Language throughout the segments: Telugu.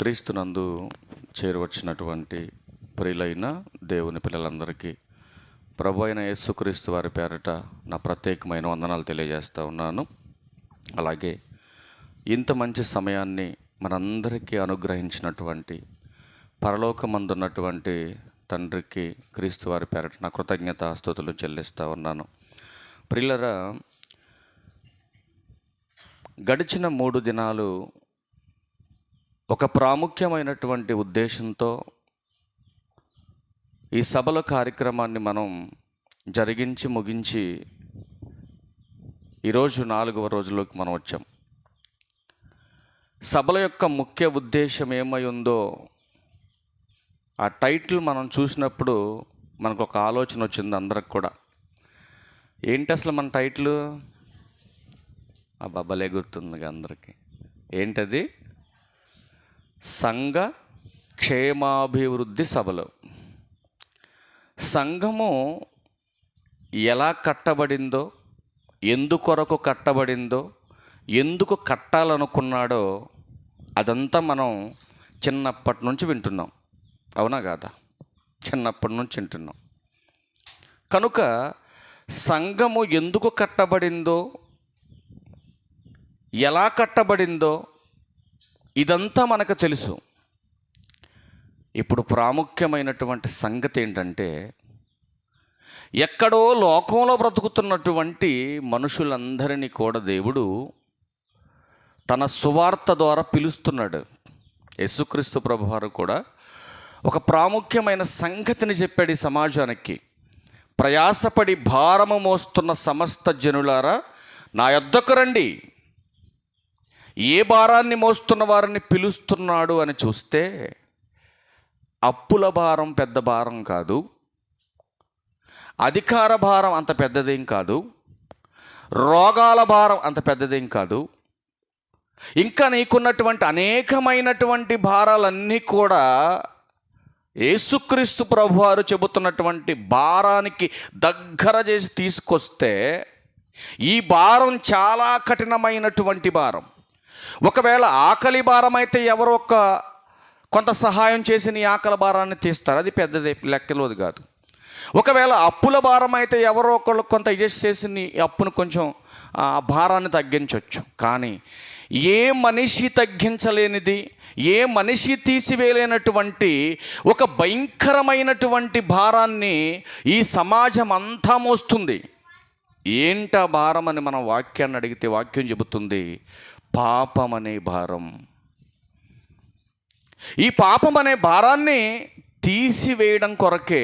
క్రీస్తునందు చేరువచ్చినటువంటి ప్రియులైన దేవుని పిల్లలందరికీ ప్రభు అయిన యేసుక్రీస్తు వారి పేరట నా ప్రత్యేకమైన వందనాలు తెలియజేస్తూ ఉన్నాను. అలాగే ఇంత మంచి సమయాన్ని మనందరికీ అనుగ్రహించినటువంటి పరలోకమందున్నటువంటి తండ్రికి క్రీస్తు వారి పేరట నా కృతజ్ఞత స్తుతులు చెల్లిస్తూ ఉన్నాను. ప్రియులరా, గడిచిన 3 దినాలు ఒక ప్రాముఖ్యమైనటువంటి ఉద్దేశంతో ఈ సభల కార్యక్రమాన్ని మనం జరిగించి ముగించి ఈరోజు 4వ రోజులోకి మనం వచ్చాం. సభల యొక్క ముఖ్య ఉద్దేశం ఏమై ఉందో ఆ టైటిల్ మనం చూసినప్పుడు మనకు ఒక ఆలోచన వచ్చింది అందరికి కూడా. ఏంటి అసలు మన టైటిల్? ఆ బబ్బలే గుర్తుంది అందరికీ. ఏంటది? సంఘ క్షేమాభివృద్ధి సభలు. సంఘము ఎలా కట్టబడిందో, ఎందుకొరకు కట్టబడిందో, ఎందుకు కట్టాలనుకున్నాడో అదంతా మనం చిన్నప్పటి నుంచి వింటున్నాం. అవునా కాదా? చిన్నప్పటి నుంచి వింటున్నాం. కనుక సంఘము ఎందుకు కట్టబడిందో, ఎలా కట్టబడిందో ఇదంతా మనకు తెలుసు. ఇప్పుడు ప్రాముఖ్యమైనటువంటి సంగతి ఏంటంటే, ఎక్కడో లోకంలో బ్రతుకుతున్నటువంటి మనుషులందరినీ కూడా దేవుడు తన సువార్త ద్వారా పిలుస్తున్నాడు. యేసుక్రీస్తు ప్రభువారు కూడా ఒక ప్రాముఖ్యమైన సంగతిని చెప్పాడు ఈ సమాజానికి. ప్రయాసపడి భారము మోస్తున్న సమస్త జనులారా నా యొద్దకు రండి. ఏ భారాన్ని మోస్తున్న వారిని పిలుస్తున్నాడు అని చూస్తే, అప్పుల భారం పెద్ద భారం కాదు, అధికార భారం అంత పెద్దదేం కాదు, రోగాల భారం అంత పెద్దదేం కాదు, ఇంకా నీకున్నటువంటి అనేకమైనటువంటి భారాలన్నీ కూడా యేసుక్రీస్తు ప్రభువారు చెబుతున్నటువంటి భారానికి దగ్గర చేసి తీసుకొస్తే, ఈ భారం చాలా కఠినమైనటువంటి భారం. ఒకవేళ ఆకలి భారం అయితే ఎవరో కొంత సహాయం చేసి నీ ఆకలి భారాన్ని తీస్తారు, అది పెద్దది, లెక్కలోది కాదు. ఒకవేళ అప్పుల భారం అయితే ఎవరో ఒకళ్ళు కొంత చేసి నీ అప్పును కొంచెం భారాన్ని తగ్గించవచ్చు. కానీ ఏ మనిషి తగ్గించలేనిది, ఏ మనిషి తీసివేయలేనటువంటి ఒక భయంకరమైనటువంటి భారాన్ని ఈ సమాజం అంతా మోస్తుంది. ఏంటా భారం అని మనం వాక్యాన్ని అడిగితే వాక్యం చెబుతుంది, పాపం అనే భారం. ఈ పాపం అనే భారాన్ని తీసివేయడం కొరకే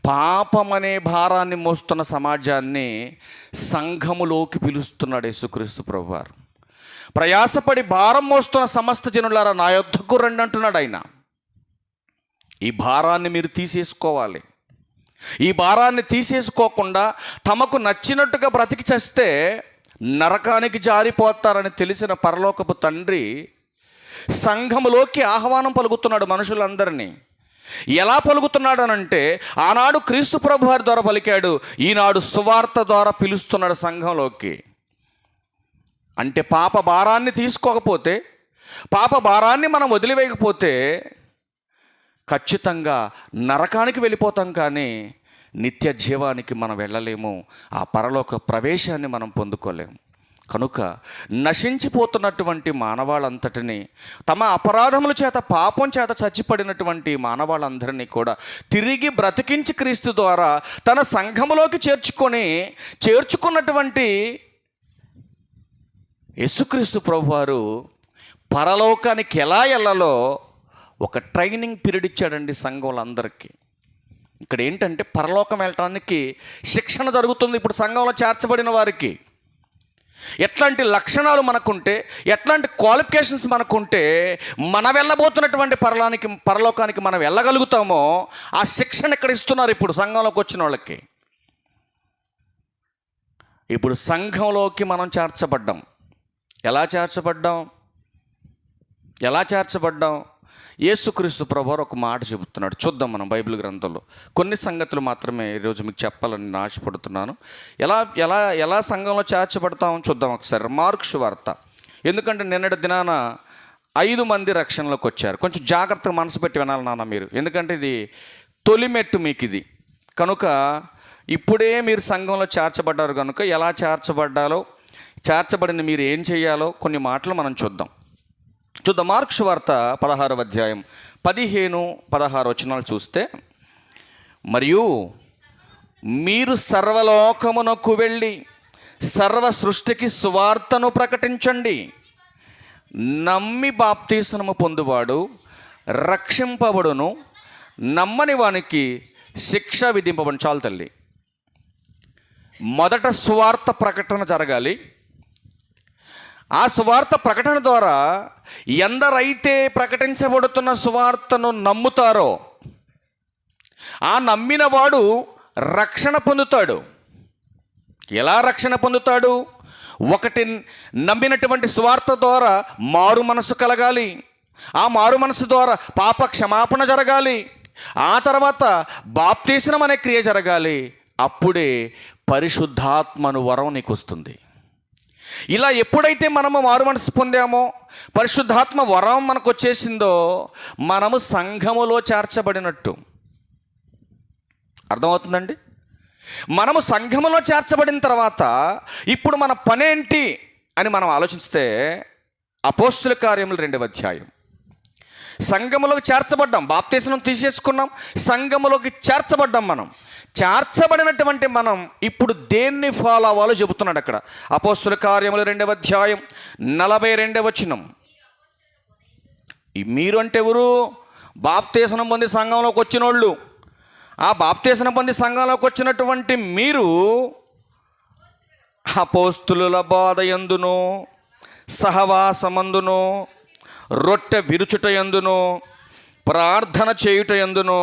పాపం అనే భారాన్ని మోస్తున్న సమాజాన్ని సంఘములోకి పిలుస్తున్నాడు యేసుక్రీస్తు ప్రభువారు. ప్రయాసపడి భారం మోస్తున్న సమస్త జనులారా నా యొద్దకు రండి అంటున్నాడు ఆయన. ఈ భారాన్ని మీరు తీసేసుకోవాలి. ఈ భారాన్ని తీసేసుకోకుండా తమకు నచ్చినట్టుగా బ్రతికి చేస్తే నరకానికి జారిపోతారని తెలిసిన పరలోకపు తండ్రి సంఘములోకి ఆహ్వానం పలుకుతున్నాడు మనుషులందరినీ. ఎలా పలుకుతున్నాడు అనంటే, ఆనాడు క్రీస్తు ప్రభు వారి ద్వారా పలికాడు, ఈనాడు సువార్త ద్వారా పిలుస్తున్నాడు సంఘంలోకి. అంటే పాప భారాన్ని తీసుకోకపోతే, పాప భారాన్ని మనం వదిలివేయకపోతే ఖచ్చితంగా నరకానికి వెళ్ళిపోతాం, కానీ నిత్య జీవానికి మనం వెళ్ళలేము, ఆ పరలోక ప్రవేశాన్ని మనం పొందుకోలేము. కనుక నశించిపోతున్నటువంటి మానవాళ్ళంతటినీ, తమ అపరాధముల చేత పాపం చేత చచ్చిపడినటువంటి మానవాళ్ళందరినీ కూడా తిరిగి బ్రతికించి క్రీస్తు ద్వారా తన సంఘములోకి చేర్చుకున్నటువంటి యేసుక్రీస్తు ప్రభువారు పరలోకానికి ఎలా వెళ్ళాలో ఒక ట్రైనింగ్ పీరియడ్ ఇచ్చాడండి సంఘంలందరికీ. ఇక్కడ ఏంటంటే, పరలోకం వెళ్ళటానికి శిక్షణ జరుగుతుంది ఇప్పుడు సంఘంలో చేర్చబడిన వారికి. ఎట్లాంటి లక్షణాలు మనకుంటే, ఎట్లాంటి క్వాలిఫికేషన్స్ మనకుంటే మనం వెళ్ళబోతున్నటువంటి పరలోకానికి మనం వెళ్ళగలుగుతామో ఆ శిక్షణ ఇక్కడ ఇస్తున్నారు ఇప్పుడు సంఘంలోకి వచ్చిన వాళ్ళకి. ఇప్పుడు సంఘంలోకి మనం చేర్చబడ్డాం. ఎలా చేర్చబడ్డాం? యేసుక్రీస్తు ప్రభువారు ఒక మాట చెబుతున్నాడు. చూద్దాం మనం బైబిల్ గ్రంథంలో కొన్ని సంగతులు మాత్రమే ఈరోజు మీకు చెప్పాలని నేను ఆశపడుతున్నాను. ఎలా సంఘంలో చేర్చబడతామో చూద్దాం ఒకసారి. మార్కు సువార్త. ఎందుకంటే నిన్నటి దినాన 5 మంది రక్షణలోకి వచ్చారు. కొంచెం జాగ్రత్తగా మనసు పెట్టి వినాలి నాన్న మీరు, ఎందుకంటే ఇది తొలిమెట్టు మీకు ఇది కనుక. ఇప్పుడే మీరు సంఘంలో చేర్చబడ్డారు కనుక ఎలా చేర్చబడిన మీరు ఏం చేయాలో కొన్ని మాటలు మనం చూద్దాం. మార్కు సువార్త 16వ అధ్యాయం 15-16 వచనాలు చూస్తే, మరియు మీరు సర్వలోకమునకు వెళ్ళి సర్వ సృష్టికి సువార్తను ప్రకటించండి. నమ్మి బాప్తీసనము పొందువాడు రక్షింపబడును, నమ్మని వానికి శిక్ష విధింపబడును. చాలు తల్లి, మొదట సువార్త ప్రకటన జరగాలి. ఆ సువార్త ప్రకటన ద్వారా ఎందరైతే ప్రకటించబడుతున్న సువార్తను నమ్ముతారో ఆ నమ్మిన వాడు రక్షణ పొందుతాడు. ఎలా రక్షణ పొందుతాడు? ఒకటి, నమ్మినటువంటి సువార్త ద్వారా మారు మనసు కలగాలి. ఆ మారు మనసు ద్వారా పాప క్షమాపణ జరగాలి. ఆ తర్వాత బాప్తీసనం అనే క్రియ జరగాలి. అప్పుడే పరిశుద్ధాత్మను వరం నీకు వస్తుంది. ఇలా ఎప్పుడైతే మనము మారు మనసు పొందామో, పరిశుద్ధాత్మ వరం మనకు వచ్చేసిందో, మనము సంఘములో చేర్చబడినట్టు. అర్థమవుతుందండి? మనము సంఘములో చేర్చబడిన తర్వాత ఇప్పుడు మన పనేంటి అని మనం ఆలోచిస్తే, అపోస్తుల కార్యములు 2వ అధ్యాయం. సంఘములోకి చేర్చబడ్డాం, బాప్తీసనం తీసేసుకున్నాం, సంఘములోకి చేర్చబడ్డాం. మనం చేర్చబడినటువంటి మనం ఇప్పుడు దేన్ని ఫాలో అవ్వాలో చెబుతున్నాడు అక్కడ. అపోస్తుల కార్యములు 2వ అధ్యాయం 42వ వచనం. మీరు అంటే ఎవరు? బాప్తీసనం పొంది సంఘంలోకి వచ్చిన వాళ్ళు. ఆ బాప్తీసనం పొంది సంఘంలోకి వచ్చినటువంటి మీరు అపోస్తుల బోధ యందును, సహవాసమందును, రొట్టె విరుచుట యందును, ప్రార్థన చేయుట యందును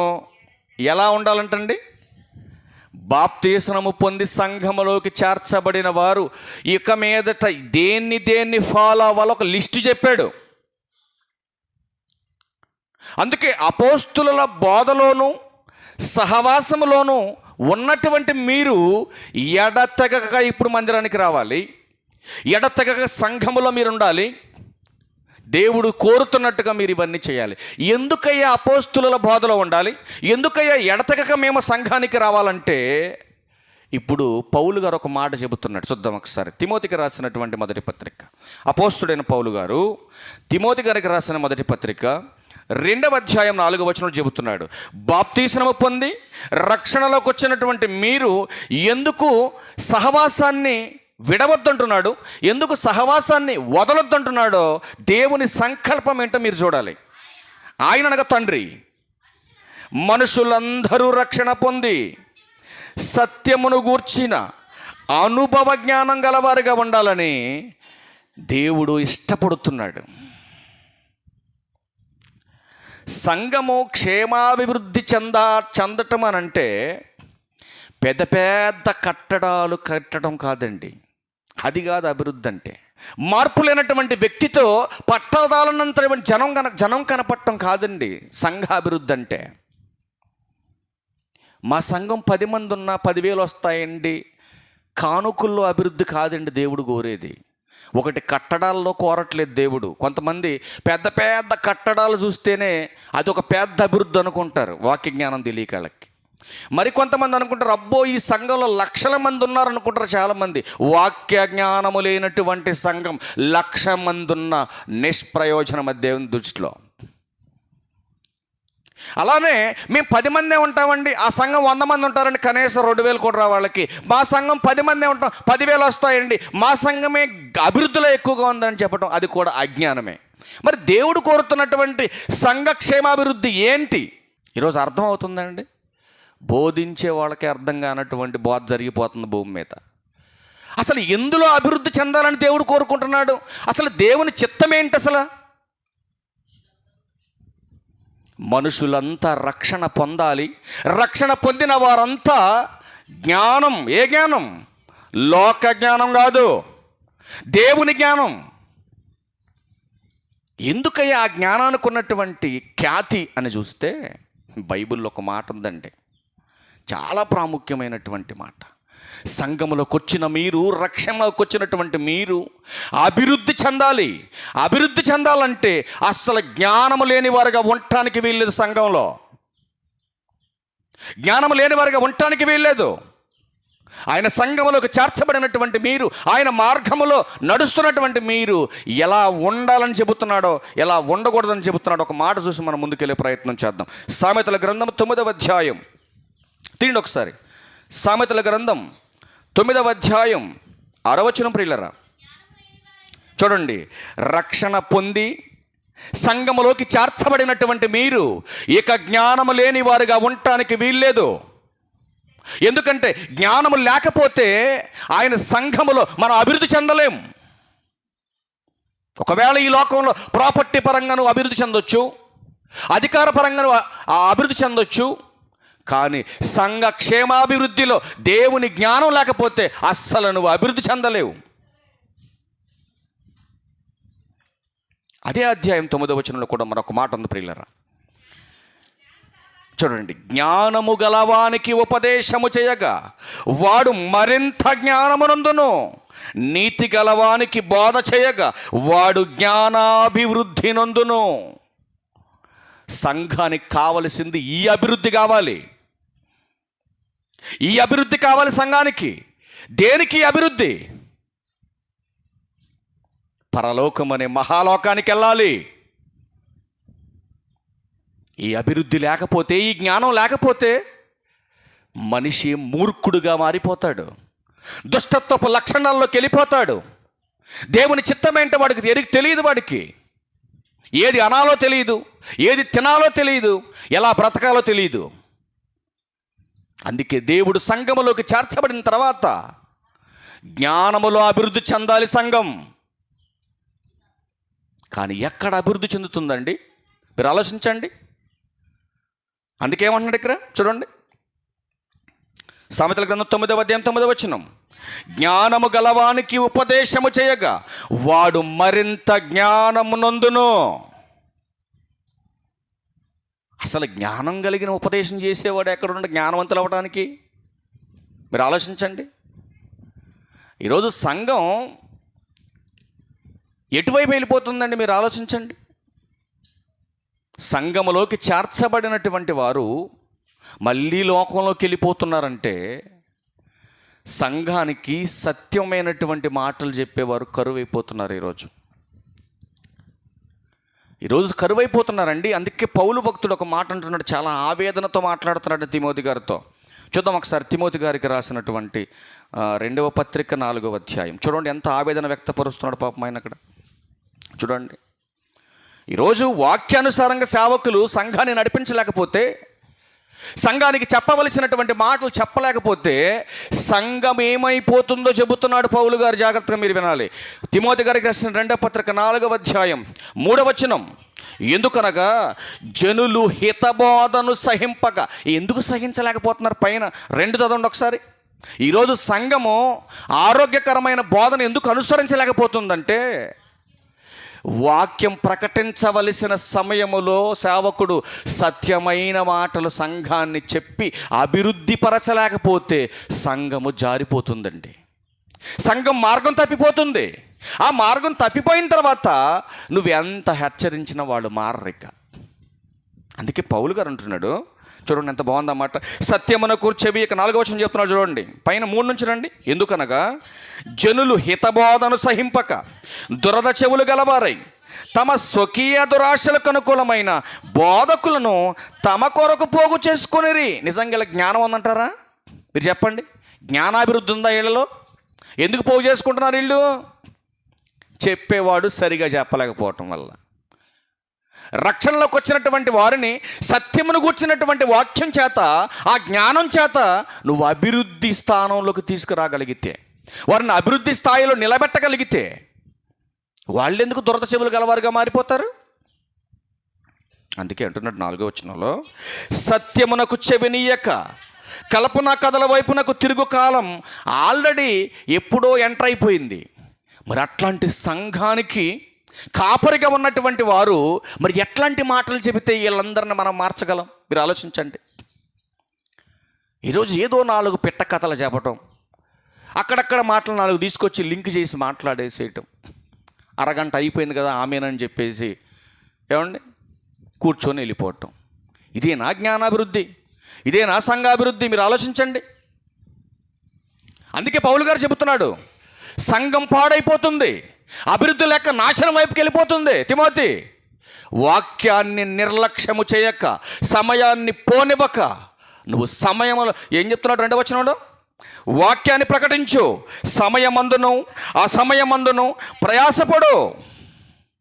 ఎలా ఉండాలంటండి? బాప్తీసనము పొంది సంఘములోకి చేర్చబడిన వారు ఇక మీదట దేన్ని ఫాలో అవ్వాలో ఒక లిస్టు చెప్పాడు. అందుకే అపోస్తుల బోధలోను సహవాసములోను ఉన్నటువంటి మీరు ఎడతెగక ఇప్పుడు మందిరానికి రావాలి. ఎడతెగక సంఘములో మీరు ఉండాలి. దేవుడు కోరుతున్నట్టుగా మీరు ఇవన్నీ చేయాలి. ఎందుకయ్యా అపోస్తుల బోధలో ఉండాలి? ఎందుకయ్యా ఎడతెగక మేము సంఘానికి రావాలంటే, ఇప్పుడు పౌలు గారు ఒక మాట చెబుతున్నాడు. చూద్దాం ఒకసారి. తిమోతికి రాసినటువంటి మొదటి పత్రిక. అపోస్తుడైన పౌలు గారు తిమోతి గారికి రాసిన మొదటి పత్రిక 2వ అధ్యాయం 4వ వచనంలో చెబుతున్నాడు, బాప్తీసనము పొంది రక్షణలోకి వచ్చినటువంటి మీరు ఎందుకు సహవాసాన్ని విడవద్దంటున్నాడు, ఎందుకు సహవాసాన్ని వదలొద్దంటున్నాడో దేవుని సంకల్పం ఏంటో మీరు చూడాలి. ఆయన అనగా తండ్రి మనుషులందరూ రక్షణ పొంది సత్యమును గూర్చిన అనుభవ జ్ఞానం గలవారుగా ఉండాలని దేవుడు ఇష్టపడుతున్నాడు. సంఘము క్షేమాభివృద్ధి చెందటం అని అంటే పెద్ద పెద్ద కట్టడాలు కట్టడం కాదండి. అది కాదు అభివృద్ధి అంటే. మార్పు లేనటువంటి వ్యక్తితో పట్టదాలన్నంత జనం కనపడటం కాదండి సంఘ అభివృద్ధి అంటే. మా సంఘం 10 మంది ఉన్నా 10,000 వస్తాయండి, కానుకల్లో అభివృద్ధి కాదండి దేవుడు కోరేది. ఒకటి కట్టడాల్లో కోరట్లేదు దేవుడు. కొంతమంది పెద్ద పెద్ద కట్టడాలు చూస్తేనే అది ఒక పెద్ద అభివృద్ధి అనుకుంటారు, వాక్య జ్ఞానం తెలియకలకి. మరి కొంతమంది అనుకుంటారు, అబ్బో ఈ సంఘంలో లక్షల మంది ఉన్నారు అనుకుంటారు చాలామంది. వాక్య జ్ఞానము లేనటువంటి సంఘం 1,00,000 మంది ఉన్న నిష్ప్రయోజనం దేవుని దృష్టిలో. అలానే మేము 10 మందే ఉంటామండి, ఆ సంఘం 100 మంది ఉంటారండి, కనీసం 2,000 కూడా రా వాళ్ళకి. మా సంఘం 10 మందే ఉంటాం, 10,000 వస్తాయండి, మా సంఘమే అభివృద్ధిలో ఎక్కువగా ఉందని చెప్పడం అది కూడా అజ్ఞానమే. మరి దేవుడు కోరుతున్నటువంటి సంఘ క్షేమాభివృద్ధి ఏంటి ఈరోజు అర్థమవుతుందండి? బోధించే వాళ్ళకి అర్థం కానటువంటి బోధ జరిగిపోతుంది భూమి మీద. అసలు ఎందులో అభివృద్ధి చెందాలని దేవుడు కోరుకుంటున్నాడు? అసలు దేవుని చిత్తం ఏంటి? అసలు మనుషులంతా రక్షణ పొందాలి. రక్షణ పొందిన వారంతా జ్ఞానం, ఏ జ్ఞానం? లోక జ్ఞానం కాదు, దేవుని జ్ఞానం. ఎందుకయ్యా ఆ జ్ఞానానికి ఉన్నటువంటి ఖ్యాతి అని చూస్తే బైబిల్లో ఒక మాట ఉందండి, చాలా ప్రాముఖ్యమైనటువంటి మాట. సంఘములోకి వచ్చిన మీరు, రక్షణలోకి వచ్చినటువంటి మీరు అభివృద్ధి చెందాలి. అభివృద్ధి చెందాలంటే అస్సలు జ్ఞానము లేని వారుగా ఉండటానికి వీల్లేదు. సంఘంలో జ్ఞానము లేని వారుగా ఉండటానికి వీల్లేదు. ఆయన సంఘములోకి చేర్చబడినటువంటి మీరు, ఆయన మార్గములో నడుస్తున్నటువంటి మీరు ఎలా ఉండాలని చెబుతున్నాడో, ఎలా ఉండకూడదని చెబుతున్నాడో ఒక మాట చూసి మనం ముందుకెళ్ళే ప్రయత్నం చేద్దాం. సామెతల గ్రంథం 9వ అధ్యాయం తీయండి ఒకసారి. సామెతల గ్రంథం 9వ అధ్యాయం 6వ వచనం ప్రియులరా చూడండి. రక్షణ పొంది సంఘములోకి చేర్చబడినటువంటి మీరు ఇక జ్ఞానము లేని వారుగా ఉండటానికి వీల్లేదు. ఎందుకంటే జ్ఞానము లేకపోతే ఆయన సంఘములో మనం అభివృద్ధి చెందలేం. ఒకవేళ ఈ లోకంలో ప్రాపర్టీ పరంగా నువ్వు అభివృద్ధి చెందొచ్చు, అధికార పరంగా నువ్వు అభివృద్ధి చెందొచ్చు, కానీ సంఘ క్షేమాభివృద్ధిలో దేవుని జ్ఞానం లేకపోతే అస్సలు నువ్వు అభివృద్ధి చెందలేవు. అదే అధ్యాయం 9వ వచనంలో కూడా మరొక మాట ఉంది ప్రియులరా చూడండి. జ్ఞానము గలవానికి ఉపదేశము చేయగా వాడు మరింత జ్ఞానమునందును, నీతి గలవానికి బోధ చేయగా వాడు జ్ఞానాభివృద్ధి నందును. సంఘానికి కావలసింది ఈ అభివృద్ధి కావాలి. ఈ అభివృద్ధి కావాలి సంఘానికి. దేనికి అభివృద్ధి? పరలోకం అనే మహాలోకానికి వెళ్ళాలి. ఈ అభివృద్ధి లేకపోతే, ఈ జ్ఞానం లేకపోతే మనిషి మూర్ఖుడుగా మారిపోతాడు, దుష్టత్వపు లక్షణాల్లోకి వెళ్ళిపోతాడు. దేవుని చిత్తమేంటో వాడికి తెలియదు. వాడికి ఏది అనాలో తెలియదు, ఏది తినాలో తెలియదు, ఎలా బ్రతకాలో తెలియదు. అందుకే దేవుడు సంఘములోకి చేర్చబడిన తర్వాత జ్ఞానములో అభివృద్ధి చెందాలి సంఘం. కానీ ఎక్కడ అభివృద్ధి చెందుతుందండి? మీరు ఆలోచించండి. అందుకేమంటున్నాడు ఇక్కడ చూడండి. సామెతల గ్రంథం 9వ అధ్యాయం 9వ వచనం. జ్ఞానము గలవానికి ఉపదేశము చేయగా వాడు మరింత జ్ఞానమునందును. అసలు జ్ఞానం కలిగిన ఉపదేశం చేసేవాడు ఎక్కడుండే జ్ఞానవంతులు అవ్వడానికి? మీరు ఆలోచించండి. ఈరోజు సంఘం ఎటువైపు వెళ్ళిపోతుందండి? మీరు ఆలోచించండి. సంఘములోకి చేర్చబడినటువంటి వారు మళ్ళీ లోకంలోకి వెళ్ళిపోతున్నారంటే సంఘానికి సత్యమైనటువంటి మాటలు చెప్పేవారు కరువైపోతున్నారు. ఈరోజు కరువైపోతున్నారండి. అందుకే పౌలు భక్తుడు ఒక మాట అంటున్నాడు, చాలా ఆవేదనతో మాట్లాడుతున్నాడు తిమోతి గారితో. చూద్దాం ఒకసారి తిమోతి గారికి రాసినటువంటి 2వ పత్రిక 4వ అధ్యాయం. చూడండి ఎంత ఆవేదన వ్యక్తపరుస్తున్నాడు పాపం ఆయన అక్కడ. చూడండి, ఈరోజు వాక్యానుసారంగా సేవకులు సంఘాన్ని నడిపించలేకపోతే, సంఘానికి చెప్పవలసినటువంటి మాటలు చెప్పలేకపోతే సంఘం ఏమైపోతుందో చెబుతున్నాడు పౌలు గారు. జాగ్రత్తగా మీరు వినాలి. తిమోతి గారికి రాసిన 2వ పత్రిక 4వ అధ్యాయం 3వ వచనం. ఎందుకనగా జనులు హితబోధను సహింపక. ఎందుకు సహించలేకపోతున్నారు? పైన 2 చదవండి ఒకసారి. ఈరోజు సంఘము ఆరోగ్యకరమైన బోధన ఎందుకు అనుసరించలేకపోతుందంటే, వాక్యం ప్రకటించవలసిన సమయములో సేవకుడు సత్యమైన మాటలు సంఘాన్ని చెప్పి అభివృద్ధి పరచలేకపోతే సంఘము జారిపోతుందండి. సంఘం మార్గం తప్పిపోతుంది. ఆ మార్గం తప్పిపోయిన తర్వాత నువ్వెంత హెచ్చరించిన వాళ్ళు మారరిక. అందుకే పౌలు గారు అంటున్నాడు, చూడండి ఎంత బాగుందన్నమాట. సత్యమునకు చెవి. 4వ వచనం చెప్తున్నాడు చూడండి, పైన 3 నుంచి రండి. ఎందుకనగా జనులు హితబోధను సహింపక దురద చెవులు గలవారై తమ స్వకీయ దురాశలకు అనుకూలమైన బోధకులను తమ కొరకు పోగు చేసుకొనిరి. నిజంగా ఇలా జ్ఞానం ఉందంటారా? మీరు చెప్పండి. జ్ఞానాభివృద్ధి ఉందా వీళ్ళలో? ఎందుకు పోగు చేసుకుంటున్నారు వీళ్ళు? చెప్పేవాడు సరిగా చెప్పలేకపోవటం వల్ల. రక్షణలోకి వచ్చినటువంటి వారిని సత్యమును గూర్చినటువంటి వాక్యం చేత, ఆ జ్ఞానం చేత నువ్వు అభివృద్ధి స్థానంలోకి తీసుకురాగలిగితే, వారిని అభివృద్ధి స్థాయిలో నిలబెట్టగలిగితే వాళ్ళు ఎందుకు దురద చెవులు గలవారుగా మారిపోతారు? అందుకే అంటున్నాడు 4వ వచనంలో, సత్యమునకు చెవినీయక కల్పన కథల వైపునకు తిరుగు కాలం ఆల్రెడీ ఎప్పుడో ఎంటర్ అయిపోయింది. మరి అట్లాంటి సంఘానికి కాపరిగా ఉన్నటువంటి వారు మరి ఎట్లాంటి మాటలు చెబితే వీళ్ళందరిని మనం మార్చగలం? మీరు ఆలోచించండి. ఈరోజు ఏదో 4 పిట్ట కథలు చెప్పటం, అక్కడక్కడ మాటలు 4 తీసుకొచ్చి లింక్ చేసి మాట్లాడేసేయటం, అరగంట అయిపోయింది కదా ఆమెనని చెప్పేసి ఏమండి కూర్చొని వెళ్ళిపోవటం. ఇదేనా జ్ఞానాభివృద్ధి? ఇదేనా సంఘాభివృద్ధి? మీరు ఆలోచించండి. అందుకే పౌలు గారు చెబుతున్నాడు, సంఘం పాడైపోతుంది, అభివృద్ధి లేక నాశనం వైపుకి వెళ్ళిపోతుంది. తిమోతి, వాక్యాన్ని నిర్లక్ష్యము చేయక, సమయాన్ని పోనివ్వక, నువ్వు సమయంలో ఏం చెప్తున్నాడు 2వ వచనంలో, వాక్యాన్ని ప్రకటించు, సమయమందును అసమయమందును ప్రయాసపడు.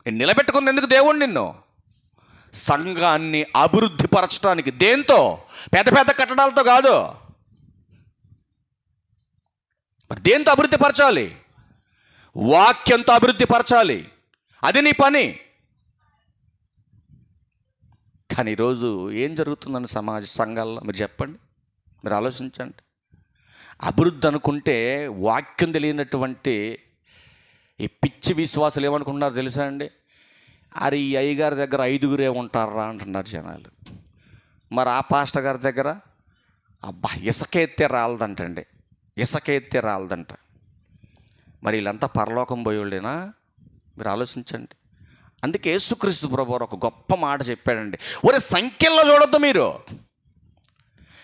నిలబెట్టుకుంది ఎందుకు దేవుడు నిన్ను? సంఘాన్ని అభివృద్ధి పరచడానికి. దేంతో? పెద్ద పెద్ద కట్టడాలతో కాదు. మరి దేంతో అభివృద్ధి పరచాలి? వాక్యంతో అభివృద్ధి పరచాలి. అది నీ పని. కానీ ఈరోజు ఏం జరుగుతుందని సంఘాల్లో మీరు చెప్పండి, మీరు ఆలోచించండి. అభివృద్ధి అనుకుంటే వాక్యం తెలియనటువంటి ఈ పిచ్చి విశ్వాసాలు ఏమనుకుంటున్నారు తెలుసా అండి? అరే ఈ అయ్యగారి దగ్గర 5గురే ఉంటారా అంటున్నారు జనాలు. మరి ఆ పాస్టర్ గారి దగ్గర అబ్బా ఇసుకెత్తే రాలదంటండి, ఇసుకెత్తే రాలదంట. మరి వీళ్ళంతా పరలోకం పోయేళ్ళేనా? మీరు ఆలోచించండి. అందుకే యేసుక్రీస్తు ప్రభువారు ఒక గొప్ప మాట చెప్పాడండి, ఒరే సంఖ్యల్లో చూడొద్దు, మీరు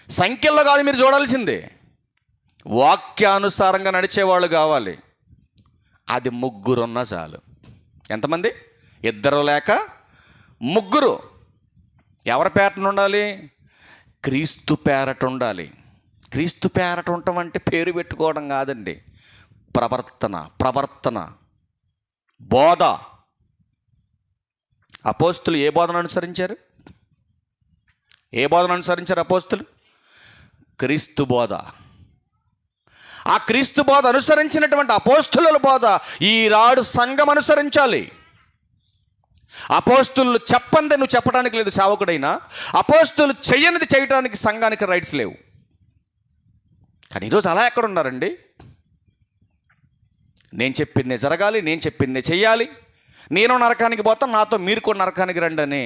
సంఖ్యల్లో కాదు మీరు చూడాల్సిందే, వాక్యానుసారంగా నడిచేవాళ్ళు కావాలి. అది 3 ఉన్నా చాలు. ఎంతమంది? 2 లేక 3. ఎవరి పేరట ఉండాలి? క్రీస్తు పేరట ఉండాలి. క్రీస్తు పేరట ఉండటం అంటే పేరు పెట్టుకోవడం కాదండి, ప్రవర్తన, బోధ. అపోస్తులు ఏ బోధన అనుసరించారు? ఏ బోధన అనుసరించారు అపోస్తులు? క్రీస్తు బోధ. ఆ క్రీస్తు బోధ అనుసరించినటువంటి అపోస్తుల బోధ ఈనాడు సంఘం అనుసరించాలి. అపోస్తులు చెప్పందే నువ్వు చెప్పడానికి లేదు సేవకుడైనా, అపోస్తులు చేయనిది చేయటానికి సంఘానికి రైట్స్ లేవు. కానీ ఈరోజు అలా ఎక్కడ ఉన్నారండి? నేను చెప్పిందే జరగాలి, నేను చెప్పిందే చెయ్యాలి, నేను నరకానికి పోతాను, నాతో మీరు కూడా నరకానికి రండి అని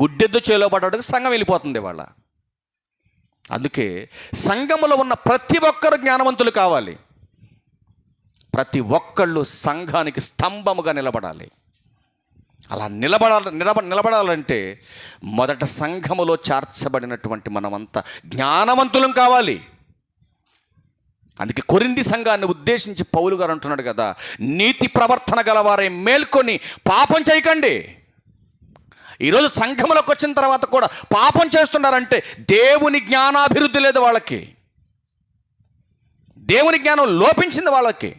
గుడ్డెద్దు చేలో పడ్డానికి సంఘం వెళ్ళిపోతుంది వాళ్ళ. అందుకే సంఘములో ఉన్న ప్రతి ఒక్కరు జ్ఞానవంతులు కావాలి. ప్రతి ఒక్కళ్ళు సంఘానికి స్తంభముగా నిలబడాలి. అలా నిలబడాలంటే మొదట సంఘములో చేర్చబడినటువంటి మనమంతా జ్ఞానవంతులం కావాలి. అందుకే కొరింథీ సంఘాన్ని ఉద్దేశించి పౌలు గారు అంటున్నాడు కదా, నీతి ప్రవర్తన గలవారే మేల్కొని పాపం చేయకండి. ఈరోజు సంఘములోకి వచ్చిన తర్వాత కూడా పాపం చేస్తున్నారంటే దేవుని జ్ఞానాభివృద్ధి లేదు వాళ్ళకి, దేవుని జ్ఞానం లోపించింది వాళ్ళకి.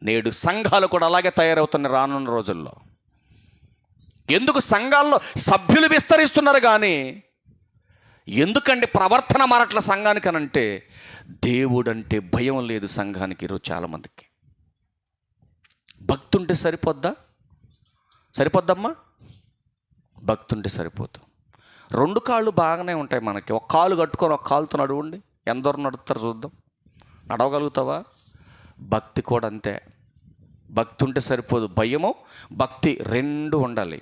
నేడు సంఘాలు కూడా అలాగే తయారవుతున్నాయి రానున్న రోజుల్లో. ఎందుకు? సంఘాల్లో సభ్యులు విస్తరిస్తున్నారు కానీ ఎందుకండి ప్రవర్తన మారట్ల సంఘానికి అనంటే దేవుడంటే భయం లేదు సంఘానికి. ఈరోజు చాలామందికి భక్తి ఉంటే సరిపోద్దమ్మా, భక్తి ఉంటే సరిపోదు. 2 కాళ్ళు బాగానే ఉంటాయి మనకి, ఒక కాలు కట్టుకొని ఒక కాలుతో నడవండి, ఎంత దూరం నడుపుతారు చూద్దాం. నడవగలుగుతావా? భక్తి కూడా అంతే. భక్తి ఉంటే సరిపోదు, భయము భక్తి 2 ఉండాలి.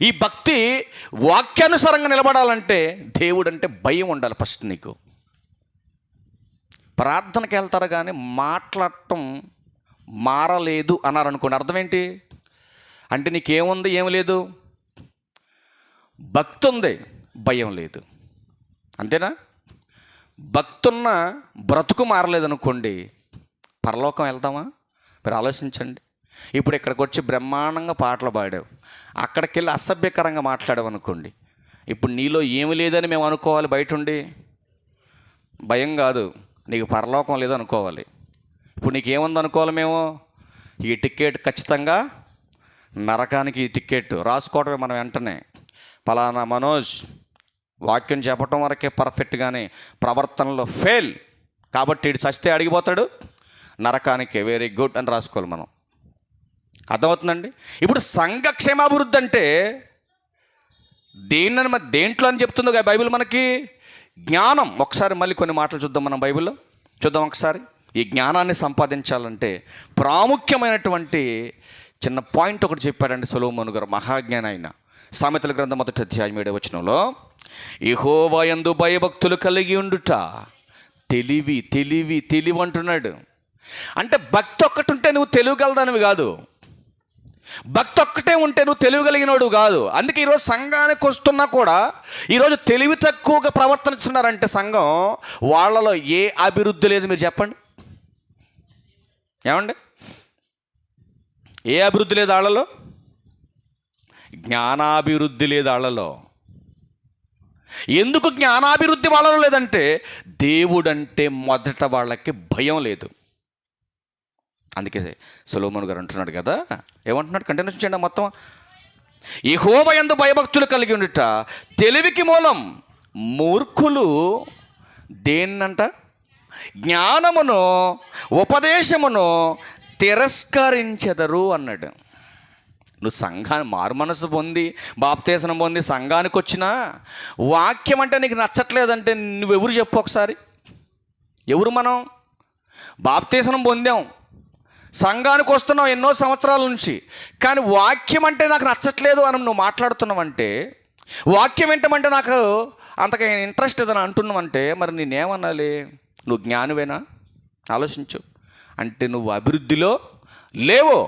ఈ భక్తి వాక్యానుసారంగా నిలబడాలంటే దేవుడు అంటే భయం ఉండాలి ఫస్ట్ నీకు. ప్రార్థనకి వెళ్తారు కానీ మాట్లాడటం మారలేదు అన్నారనుకోండి, అర్థం ఏంటి? అంటే నీకేముంది? ఏమి లేదు, భక్తి ఉంది, భయం లేదు, అంతేనా? భక్తున్న బ్రతుకు మారలేదనుకోండి, పరలోకం వెళ్తామా? మీరు ఆలోచించండి. ఇప్పుడు ఇక్కడికి వచ్చి బ్రహ్మాండంగా పాటలు పాడావు, అక్కడికి వెళ్ళి అసభ్యకరంగా మాట్లాడావు అనుకోండి, ఇప్పుడు నీలో ఏమి లేదని మేము అనుకోవాలి. బయట ఉండి భయం కాదు, నీకు పరలోకం లేదు అనుకోవాలి. ఇప్పుడు నీకేముంది అనుకోవాలి మేము? ఈ టికెట్ ఖచ్చితంగా నరకానికి, ఈ టికెట్ రాసుకోవటమే మనం వెంటనే. ఫలానా మనోజ్ వాక్యం చెప్పటం వరకే పర్ఫెక్ట్, కానీ ప్రవర్తనలో ఫెయిల్, కాబట్టి ఇటు చస్తే అడిగిపోతాడు నరకానికి, వెరీ గుడ్ అని రాసుకోవాలి మనం. అర్థమవుతుందండి? ఇప్పుడు సంఘ క్షేమాభివృద్ధి అంటే దేంట్లో అని చెప్తుంది బైబిల్ మనకి? జ్ఞానం. ఒకసారి మళ్ళీ కొన్ని మాటలు చూద్దాం, మనం బైబిల్లో చూద్దాం ఒకసారి. ఈ జ్ఞానాన్ని సంపాదించాలంటే ప్రాముఖ్యమైనటువంటి చిన్న పాయింట్ ఒకటి చెప్పాడండి సొలొమోను గారు, మహాజ్ఞాని ఆయన. సామెతల గ్రంథం 1వ అధ్యాయం 7వ వచనంలో, యెహోవా యందు భయభక్తులు కలిగి ఉండుట తెలివి తెలివి తెలివి అంటున్నాడు. అంటే భక్తి ఒక్కటి ఉంటే నువ్వు తెలియగలదానివి కాదు, భక్తి ఒక్కటే ఉంటే నువ్వు తెలియగలిగినోడు కాదు. అందుకే ఈరోజు సంఘానికి వస్తున్నా కూడా ఈరోజు తెలివి తక్కువగా ప్రవర్తిస్తున్నారంటే సంఘం, వాళ్ళలో ఏ అభివృద్ధి లేదు. మీరు చెప్పండి, ఏమండి? ఏ అభివృద్ధి లేదు వాళ్ళలో? జ్ఞానాభివృద్ధి లేదు వాళ్ళలో. ఎందుకు జ్ఞానాభివృద్ధి వాళ్ళలో లేదంటే దేవుడంటే మొదట వాళ్ళకి భయం లేదు. అందుకే సొలొమోను గారు అంటున్నాడు కదా, ఏమంటున్నాడు? కంటిన్యూస్ చేయండి మొత్తం. యెహోవా యందు భయభక్తులు కలిగి ఉండుట తెలివికి మూలం. మూర్ఖులు దేన్నంట? జ్ఞానమును ఉపదేశమును తిరస్కరించెదరు అన్నాడు. నువ్వు సంఘాన్ని మారు మనసు పొంది బాప్తీసం పొంది సంఘానికి వచ్చినా వాక్యం అంటే నీకు నచ్చట్లేదంటే నువ్వెవరు చెప్పు ఒకసారి? ఎవరు మనం? బాప్తీసం పొందాం, సంఘానికి వస్తున్నాం ఎన్నో సంవత్సరాల నుంచి, కానీ వాక్యం అంటే నాకు నచ్చట్లేదు అని నువ్వు మాట్లాడుతున్నావంటే, వాక్యం ఏంటంటే నాకు అంతగా ఇంట్రెస్ట్ ఏదని అంటున్నావంటే మరి నేనేమనాలి? నువ్వు జ్ఞానివేనా? ఆలోచించు. అంటే నువ్వు అభివృద్ధిలో లేవో,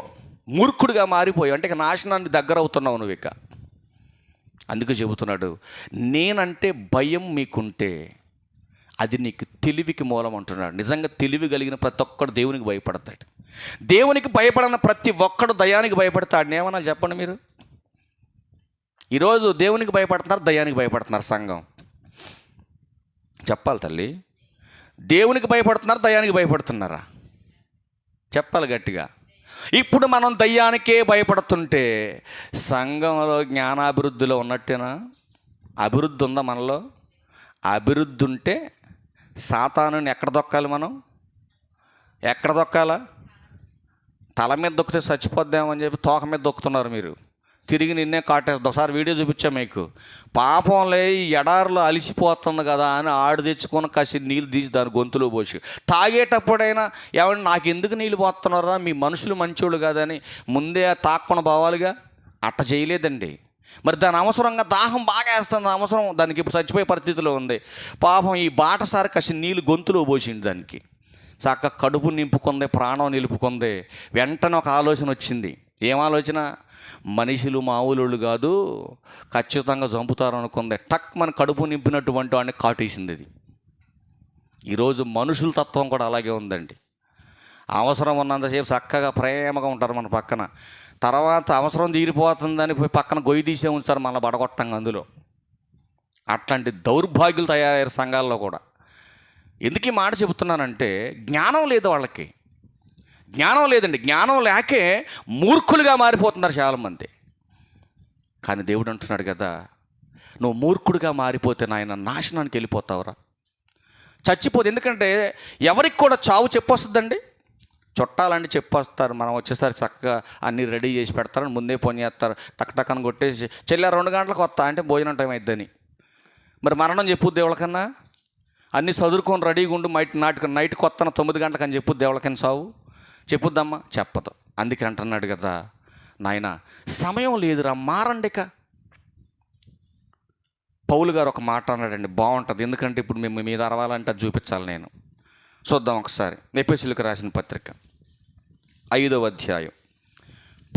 మూర్ఖుడిగా మారిపోయావు, అంటే ఇక నాశనాన్ని దగ్గర అవుతున్నావు నువ్వు ఇక. అందుకు చెబుతున్నాడు, నేనంటే భయం మీకుంటే అది నీకు తెలివికి మూలం అంటున్నాడు. నిజంగా తెలివి కలిగిన ప్రతి ఒక్కడు దేవునికి భయపడతాడు. దేవునికి భయపడిన ప్రతి ఒక్కడు దయానికి భయపడతాడు. ఏమన్నా చెప్పండి మీరు? ఈరోజు దేవునికి భయపడుతున్నారు, దయానికి భయపడుతున్నారు సంఘం. చెప్పాలి తల్లి, దేవునికి భయపడుతున్నారు, దయానికి భయపడుతున్నారా? చెప్పాలి గట్టిగా. ఇప్పుడు మనం దయ్యానికే భయపడుతుంటే సంఘంలో జ్ఞానాభివృద్ధిలో ఉన్నట్టేనా? అభివృద్ధి ఉందా మనలో? అభివృద్ధి ఉంటే సాతానుని ఎక్కడ దొక్కాలి మనం? ఎక్కడ దొక్కాలా? తల మీద దొక్కితే చచ్చిపోద్దామని చెప్పి తోక మీద దొక్కుతున్నారు మీరు. తిరిగి నిన్నే కాటేస్తుంది. ఒకసారి వీడియో చూపించా మీకు. పాపంలే ఈ ఎడారిలో అలిసిపోతుంది కదా అని ఆడు తెచ్చుకొని కాసి నీళ్ళు తీసి దాని గొంతులో పోసి తాగేటప్పుడైనా ఏమంటే నాకు ఎందుకు నీళ్ళు పోతున్నారా, మీ మనుషులు మంచోళ్ళు కాదని ముందే తాక్కొని పోవాలిగా. అట్ట చేయలేదండి. మరి దాని అవసరంగా దాహం బాగా వేస్తుంది, అవసరం దానికి ఇప్పుడు చచ్చిపోయే పరిస్థితిలో ఉంది. పాపం ఈ బాటసారి కాసి నీళ్ళు గొంతులో పోసింది దానికి. చక్కగా కడుపు నింపుకుంది, ప్రాణం నిలుపుకుంది. వెంటనే ఒక ఆలోచన వచ్చింది. ఏం ఆలోచన? మనుషులు మామూలు కాదు, ఖచ్చితంగా చంపుతారు అనుకుంది. టక్ మన కడుపు నింపినటువంటి వాడిని కాటేసింది అది. ఈరోజు మనుషుల తత్వం కూడా అలాగే ఉందండి. అవసరం ఉన్నంతసేపు చక్కగా ప్రేమగా ఉంటారు మన పక్కన, తర్వాత అవసరం తీరిపోతుందని పోయి పక్కన గొయ్యి తీసే ఉంచుతారు మళ్ళీ బడగొట్టంగా అందులో. అట్లాంటి దౌర్భాగ్యులు తయారయ్యారు సంఘాల్లో కూడా. ఎందుకు ఈ మాట చెబుతున్నానంటే జ్ఞానం లేదు వాళ్ళకి. జ్ఞానం లేదండి. జ్ఞానం లేకే మూర్ఖులుగా మారిపోతున్నారు చాలామంది. కానీ దేవుడు అంటున్నాడు కదా, నువ్వు మూర్ఖుడిగా మారిపోతే నాయన నాశనానికి వెళ్ళిపోతావురా, చచ్చిపోదు. ఎందుకంటే ఎవరికి కూడా చావు చెప్పొస్తుందండి. చుట్టాలంటే చెప్పొస్తారు, మనం వచ్చేసరికి చక్కగా అన్నీ రెడీ చేసి పెడతారని ముందే పని చేస్తారు, టక్ టక్ అని కొట్టేసి చెల్లి 2 గంటలకు వస్తా అంటే భోజనం టైం అయిద్దని. మరి మరణం చెప్పుద్ది ఎవరికన్నా? అన్నీ చదువుకొని రెడీగా ఉండు, నైట్ కొత్తన 9 గంటలకు అని చెప్పుద్ది ఎవరికైనా సావు? చెప్పుద్దమ్మా? చెప్పదు. అందుకే అంటున్నాడు కదా, నాయన సమయం లేదురా మారండిక. పౌలు గారు ఒక మాట అన్నాడండి, బాగుంటుంది. ఎందుకంటే ఇప్పుడు మేము మీద అరవాలంటే అది చూపించాలి నేను. చూద్దాం ఒకసారి. ఎఫెసీయులకు రాసిన పత్రిక 5వ అధ్యాయం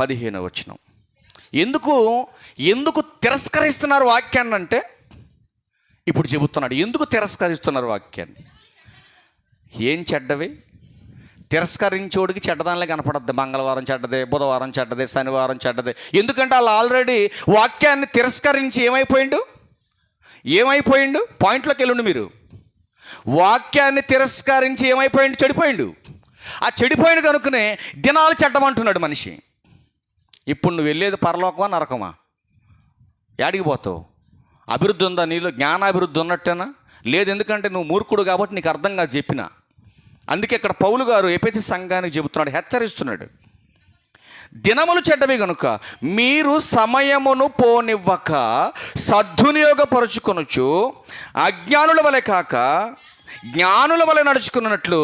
15వ వచనం. ఎందుకు తిరస్కరిస్తున్నారు వాక్యాన్ని అంటే ఇప్పుడు చెబుతున్నాడు. ఎందుకు తిరస్కరిస్తున్నారు వాక్యాన్ని? ఏం చెడ్డవి? తిరస్కరించోడికి చెడ్డదానిలో కనపడద్ది. మంగళవారం చెడ్డదే, బుధవారం చెడ్డదే, శనివారం చెడ్డదే. ఎందుకంటే వాళ్ళు ఆల్రెడీ వాక్యాన్ని తిరస్కరించి ఏమైపోయిండు? పాయింట్లోకి వెళ్ళండి మీరు. వాక్యాన్ని తిరస్కరించి ఏమైపోయిండు? చెడిపోయిండు. ఆ చెడిపోయిండు కనుకనే దినాలు చెడ్డమంటున్నాడు మనిషి. ఇప్పుడు నువ్వు వెళ్ళేది పరలోకమా నరకమా? యాడికి పోతావు? అభివృద్ధి ఉందా నీలో? జ్ఞానాభివృద్ధి ఉన్నట్టేనా? లేదు. ఎందుకంటే నువ్వు మూర్ఖుడు కాబట్టి నీకు అర్థం కాదు చెప్పిన. అందుకే ఇక్కడ పౌలు గారు ఎఫెసీ సంఘానికి చెబుతున్నాడు, హెచ్చరిస్తున్నాడు. దినములు చెడ్డవి కనుక మీరు సమయమును పోనివ్వక సద్వినియోగపరుచుకొనుచు అజ్ఞానుల వలె కాక జ్ఞానుల వలె నడుచుకున్నట్లు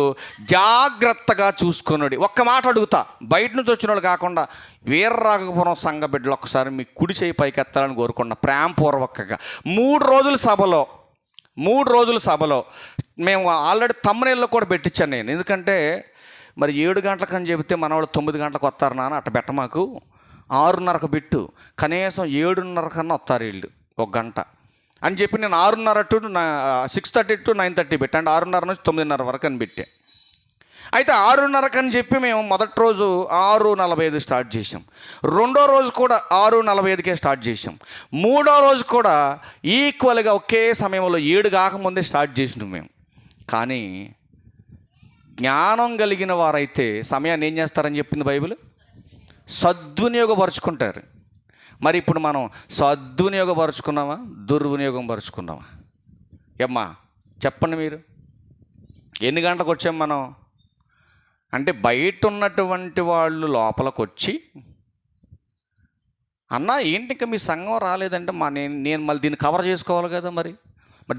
జాగ్రత్తగా చూసుకున్నాడు. ఒక్క మాట అడుగుతా, బయట నుంచి వచ్చిన వాళ్ళు కాకుండా వీర్రాఘపురం సంఘ బిడ్డలు ఒక్కసారి మీ కుడి చేయి పైకెత్తాలని కోరుకున్న ప్రేమపూర్వకంగా 3 రోజుల సభలో మేము ఆల్రెడీ తమ్మునేళ్ళు కూడా పెట్టించాను నేను. ఎందుకంటే మరి 7 గంటలకని చెబితే మన వాళ్ళు 9 గంటలకు వస్తారు నాన్న, అట్ట పెట్ట మాకు 6:30కు పెట్టు, కనీసం 7:30 కన్నా వస్తారు వీళ్ళు 1 గంట అని చెప్పి నేను 6:30 to 6:30 to 9:30 పెట్టాను. 6:30 నుంచి 9:30 వరకు అని పెట్టా. అయితే 6:30 అని చెప్పి మేము మొదటి రోజు 6:45 స్టార్ట్ చేసాం. రెండో రోజు కూడా 6:45కే స్టార్ట్ చేసాం. మూడో రోజు కూడా ఈక్వల్గా ఒకే సమయంలో 7 కాకముందే స్టార్ట్ చేసినాం మేము. కానీ జ్ఞానం కలిగిన వారైతే సమయాన్ని ఏం చేస్తారని చెప్పింది బైబిల్, సద్వినియోగపరుచుకుంటారు. మరి ఇప్పుడు మనం సద్వినియోగపరుచుకున్నామా, దుర్వినియోగం పరుచుకున్నామా? ఏమ్మా చెప్పండి మీరు. ఎన్ని గంటలకు వచ్చాం మనం అంటే బయట ఉన్నటువంటి వాళ్ళు లోపలికి వచ్చి, అన్నా ఏంటి ఇంకా మీ సంఘం రాలేదంటే నేను మళ్ళీ దీన్ని కవర్ చేసుకోవాలి కదా. మరి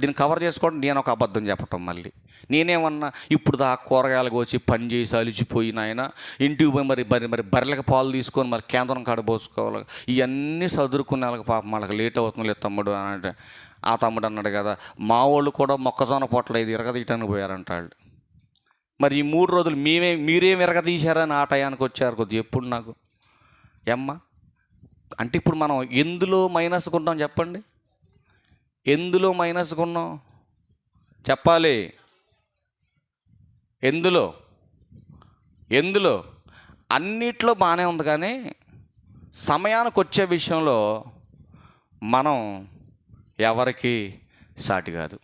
దీన్ని కవర్ చేసుకోవడం నేను ఒక అబద్ధం చెప్పటం. మళ్ళీ నేనేమన్నా ఇప్పుడు కూరగాయలకు వచ్చి పని చేసి అలిచిపోయిన ఆయన ఇంటికి పోయి మరి బర్రెలకు పాలు తీసుకొని మరి కేంద్రం కాడ పోసుకోవాలి, ఇవన్నీ చదువుకునే వాళ్ళకి పాపం వాళ్ళకి లేట్ అవుతుంది తమ్ముడు అని అంటే, ఆ తమ్ముడు అన్నాడు కదా, మా వాళ్ళు కూడా మొక్కజొన్న పొట్టలు 5 ఇరగదీయటానికి పోయారంట వాళ్ళు. మరి ఈ 3 రోజులు మీరేం ఇరగదీశారని ఆ టయానికి వచ్చారు కొద్దిగా ఎప్పుడు నాకు ఏమ్మా. అంటే ఇప్పుడు మనం ఎందులో మైనస్గా ఉన్నాం చెప్పండి, ఎందులో మైనస్గా ఉన్నాం చెప్పాలి. ఎందులో అన్నిట్లో బాగానే ఉంది, కానీ సమయానికి వచ్చే విషయంలో మనం ఎవరికి సాటి కాదు.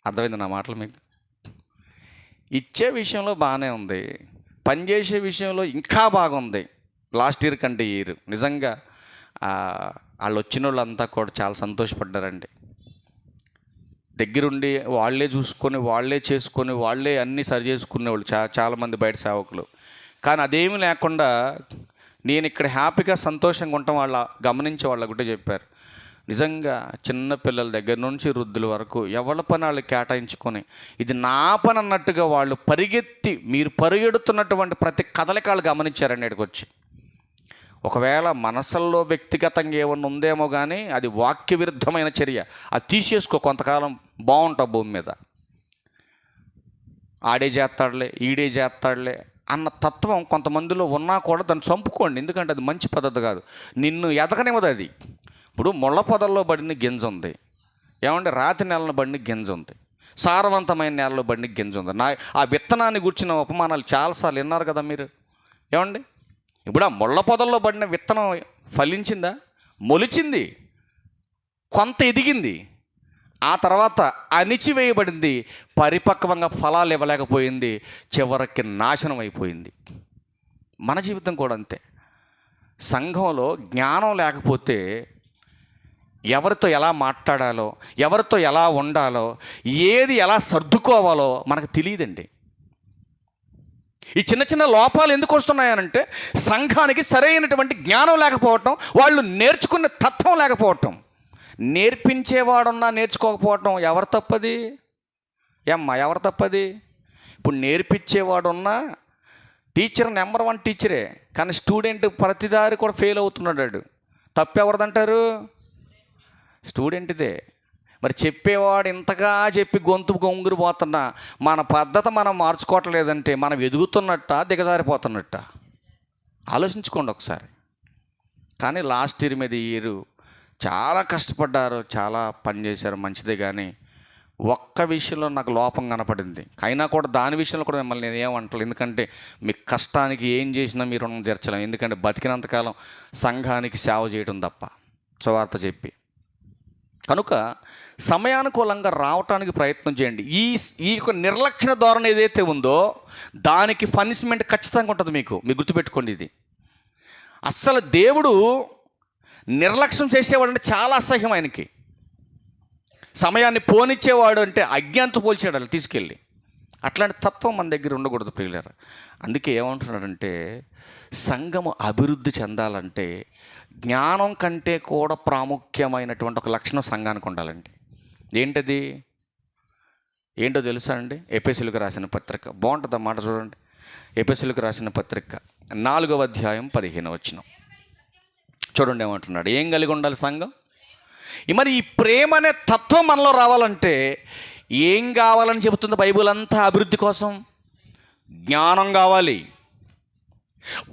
అర్థమైంది నా మాటలు మీకు? ఇచ్చే విషయంలో బాగానే ఉంది, పనిచేసే విషయంలో ఇంకా బాగుంది. లాస్ట్ ఇయర్ కంటే ఇయర్ నిజంగా వాళ్ళు వచ్చిన వాళ్ళంతా కూడా చాలా సంతోషపడ్డారండి. దగ్గరుండి వాళ్ళే చూసుకొని, వాళ్ళే చేసుకొని, వాళ్ళే అన్నీ సరి చేసుకునేవాళ్ళు చాలామంది బయట సేవకులు. కానీ అదేమీ లేకుండా నేను ఇక్కడ హ్యాపీగా సంతోషంగా ఉంటాం వాళ్ళ గమనించే వాళ్ళు ఒకటే చెప్పారు. నిజంగా చిన్న పిల్లల దగ్గర నుంచి వృద్ధుల వరకు ఎవరి పని వాళ్ళు కేటాయించుకొని ఇది నా పని అన్నట్టుగా వాళ్ళు మీరు పరిగెడుతున్నటువంటి ప్రతి కదలికలు గమనించారండి ఇక్కడికి వచ్చి. ఒకవేళ మనసుల్లో వ్యక్తిగతంగా ఏమన్నా ఉందేమో కానీ అది వాక్య విరుద్ధమైన చర్య, అది తీసేసుకో, కొంతకాలం బాగుంటావు భూమి మీద. ఆడే చేస్తాడులే ఈడే చేస్తాడులే అన్న తత్వం కొంతమందిలో ఉన్నా కూడా దాన్ని చంపుకోండి, ఎందుకంటే అది మంచి పద్ధతి కాదు, నిన్ను ఎదగనివ్వదు అది. ఇప్పుడు ముళ్ళ పొదల్లో పడిన గింజ ఉంది, ఏమంటే రాతి నెలను పడిన గింజ ఉంది, సారవంతమైన నేలలో పడిన గింజ ఉంది. ఆ విత్తనాన్ని గుర్చిన ఉపమానాలు చాలాసార్లు విన్నారు కదా మీరు. ఏమండి ఇప్పుడు ఆ ముళ్ళ పొదల్లో పడిన విత్తనం ఫలించిందా? మొలిచింది, కొంత ఎదిగింది, ఆ తర్వాత అణిచివేయబడింది, పరిపక్వంగా ఫలాలు ఇవ్వలేకపోయింది, చివరికి నాశనం అయిపోయింది. మన జీవితం కూడా అంతే. సంఘంలో జ్ఞానం లేకపోతే ఎవరితో ఎలా మాట్లాడాలో, ఎవరితో ఎలా ఉండాలో, ఏది ఎలా సర్దుకోవాలో మనకు తెలియదండి. ఈ చిన్న చిన్న లోపాలు ఎందుకు వస్తున్నాయనంటే సంఘానికి సరైనటువంటి జ్ఞానం లేకపోవటం, వాళ్ళు నేర్చుకునే తత్వం లేకపోవటం. నేర్పించేవాడున్నా నేర్చుకోకపోవటం ఎవరు తప్పది? ఎవరు తప్పది? ఇప్పుడు నేర్పించేవాడున్నా టీచర్ నెంబర్ 1 టీచరే, కానీ స్టూడెంట్ ప్రతిదారి కూడా ఫెయిల్ అవుతున్నాడు. తప్పు ఎవరిదంటారు? స్టూడెంట్దే. మరి చెప్పేవాడు ఇంతగా చెప్పి గొంతు గొంగురు పోతున్నా మన పద్ధతి మనం మార్చుకోవట్లేదంటే మనం ఎదుగుతున్నట్ట దిగజారిపోతున్నట్ట ఆలోచించుకోండి ఒకసారి. కానీ లాస్ట్ ఇయర్ మీద ఇయర్ చాలా కష్టపడ్డారు, చాలా పని చేశారు, మంచిదే. కానీ ఒక్క విషయంలో నాకు లోపం కనపడింది. అయినా కూడా దాని విషయంలో కూడా మిమ్మల్ని నేను ఏమంటలేదు, ఎందుకంటే మీ కష్టానికి ఏం చేసినా మీరు రుణం తీర్చలేం. ఎందుకంటే బతికినంతకాలం సంఘానికి సేవ చేయడం తప్ప, సువార్త చెప్పి. కనుక సమయానుకూలంగా రావటానికి ప్రయత్నం చేయండి. ఈ యొక్క నిర్లక్ష్య ధోరణి ఏదైతే ఉందో దానికి పనిష్మెంట్ ఖచ్చితంగా ఉంటుంది. మీరు గుర్తుపెట్టుకోండి, ఇది అస్సలు దేవుడు నిర్లక్ష్యం చేసేవాడు అంటే చాలా అసహ్యం ఆయనకి. సమయాన్ని పోనిచ్చేవాడు అంటే అజ్ఞానంతో పోల్చాడు వాళ్ళు తీసుకెళ్ళి. అట్లాంటి తత్వం మన దగ్గర ఉండకూడదు ప్రియులారా. అందుకే ఏమంటున్నాడంటే సంఘము అభివృద్ధి చెందాలంటే జ్ఞానం కంటే కూడా ప్రాముఖ్యమైనటువంటి ఒక లక్షణం సంఘానికి ఉండాలండి. ఏంటది? ఏంటో తెలుసా అండి? ఎఫెసీయులకు రాసిన పత్రిక బాగుంటుంది అన్నమాట. చూడండి, ఎఫెసీయులకు రాసిన పత్రిక 4వ అధ్యాయం 15వ వచనం చూడండి. ఏమంటున్నాడు? ఏం కలిగి ఉండాలి సంఘం? మరి ఈ ప్రేమ అనే తత్వం మనలో రావాలంటే ఏం కావాలని చెబుతుంది బైబిల్ అంతా? అభివృద్ధి కోసం జ్ఞానం కావాలి.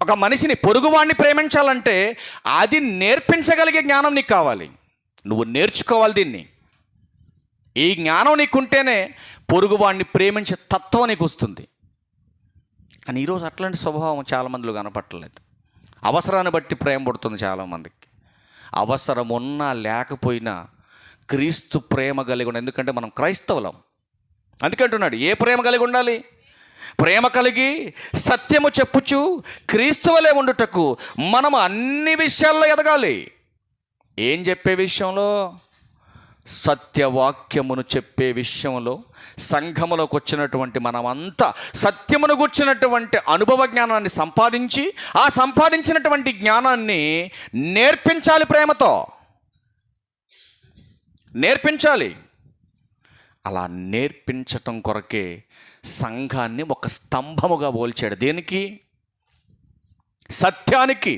ఒక మనిషిని, పొరుగువాడిని ప్రేమించాలంటే అది నేర్పించగలిగే జ్ఞానం నీకు కావాలి. నువ్వు నేర్చుకోవాలి దీన్ని. ఈ జ్ఞానం నీకుంటేనే పొరుగువాడిని ప్రేమించే తత్వం నీకు వస్తుంది. కానీ ఈరోజు అట్లాంటి స్వభావం చాలామందిలో కనపట్టలేదు. అవసరాన్ని బట్టి ప్రేమ పడుతుంది చాలామందికి. అవసరం ఉన్నా లేకపోయినా క్రీస్తు ప్రేమ కలిగి ఉండాలి. ఎందుకంటే మనం క్రైస్తవులం. అందుకంటున్నాడు, ఏ ప్రేమ కలిగి ఉండాలి? ప్రేమ కలిగి సత్యము చెప్పుచు క్రీస్తువలే ఉండుటకు మనం అన్ని విషయాల్లో ఎదగాలి. ఏం చెప్పే విషయంలో? సత్యవాక్యమును చెప్పే విషయంలో. సంఘములోకి వచ్చినటువంటి మనమంతా సత్యమును గుర్చినటువంటి అనుభవ జ్ఞానాన్ని సంపాదించి, ఆ సంపాదించినటువంటి జ్ఞానాన్ని నేర్పించాలి. ప్రేమతో నేర్పించాలి. అలా నేర్పించటం కొరకే సంఘాన్ని ఒక స్తంభముగా పోల్చాడు. దేనికి? సత్యానికి.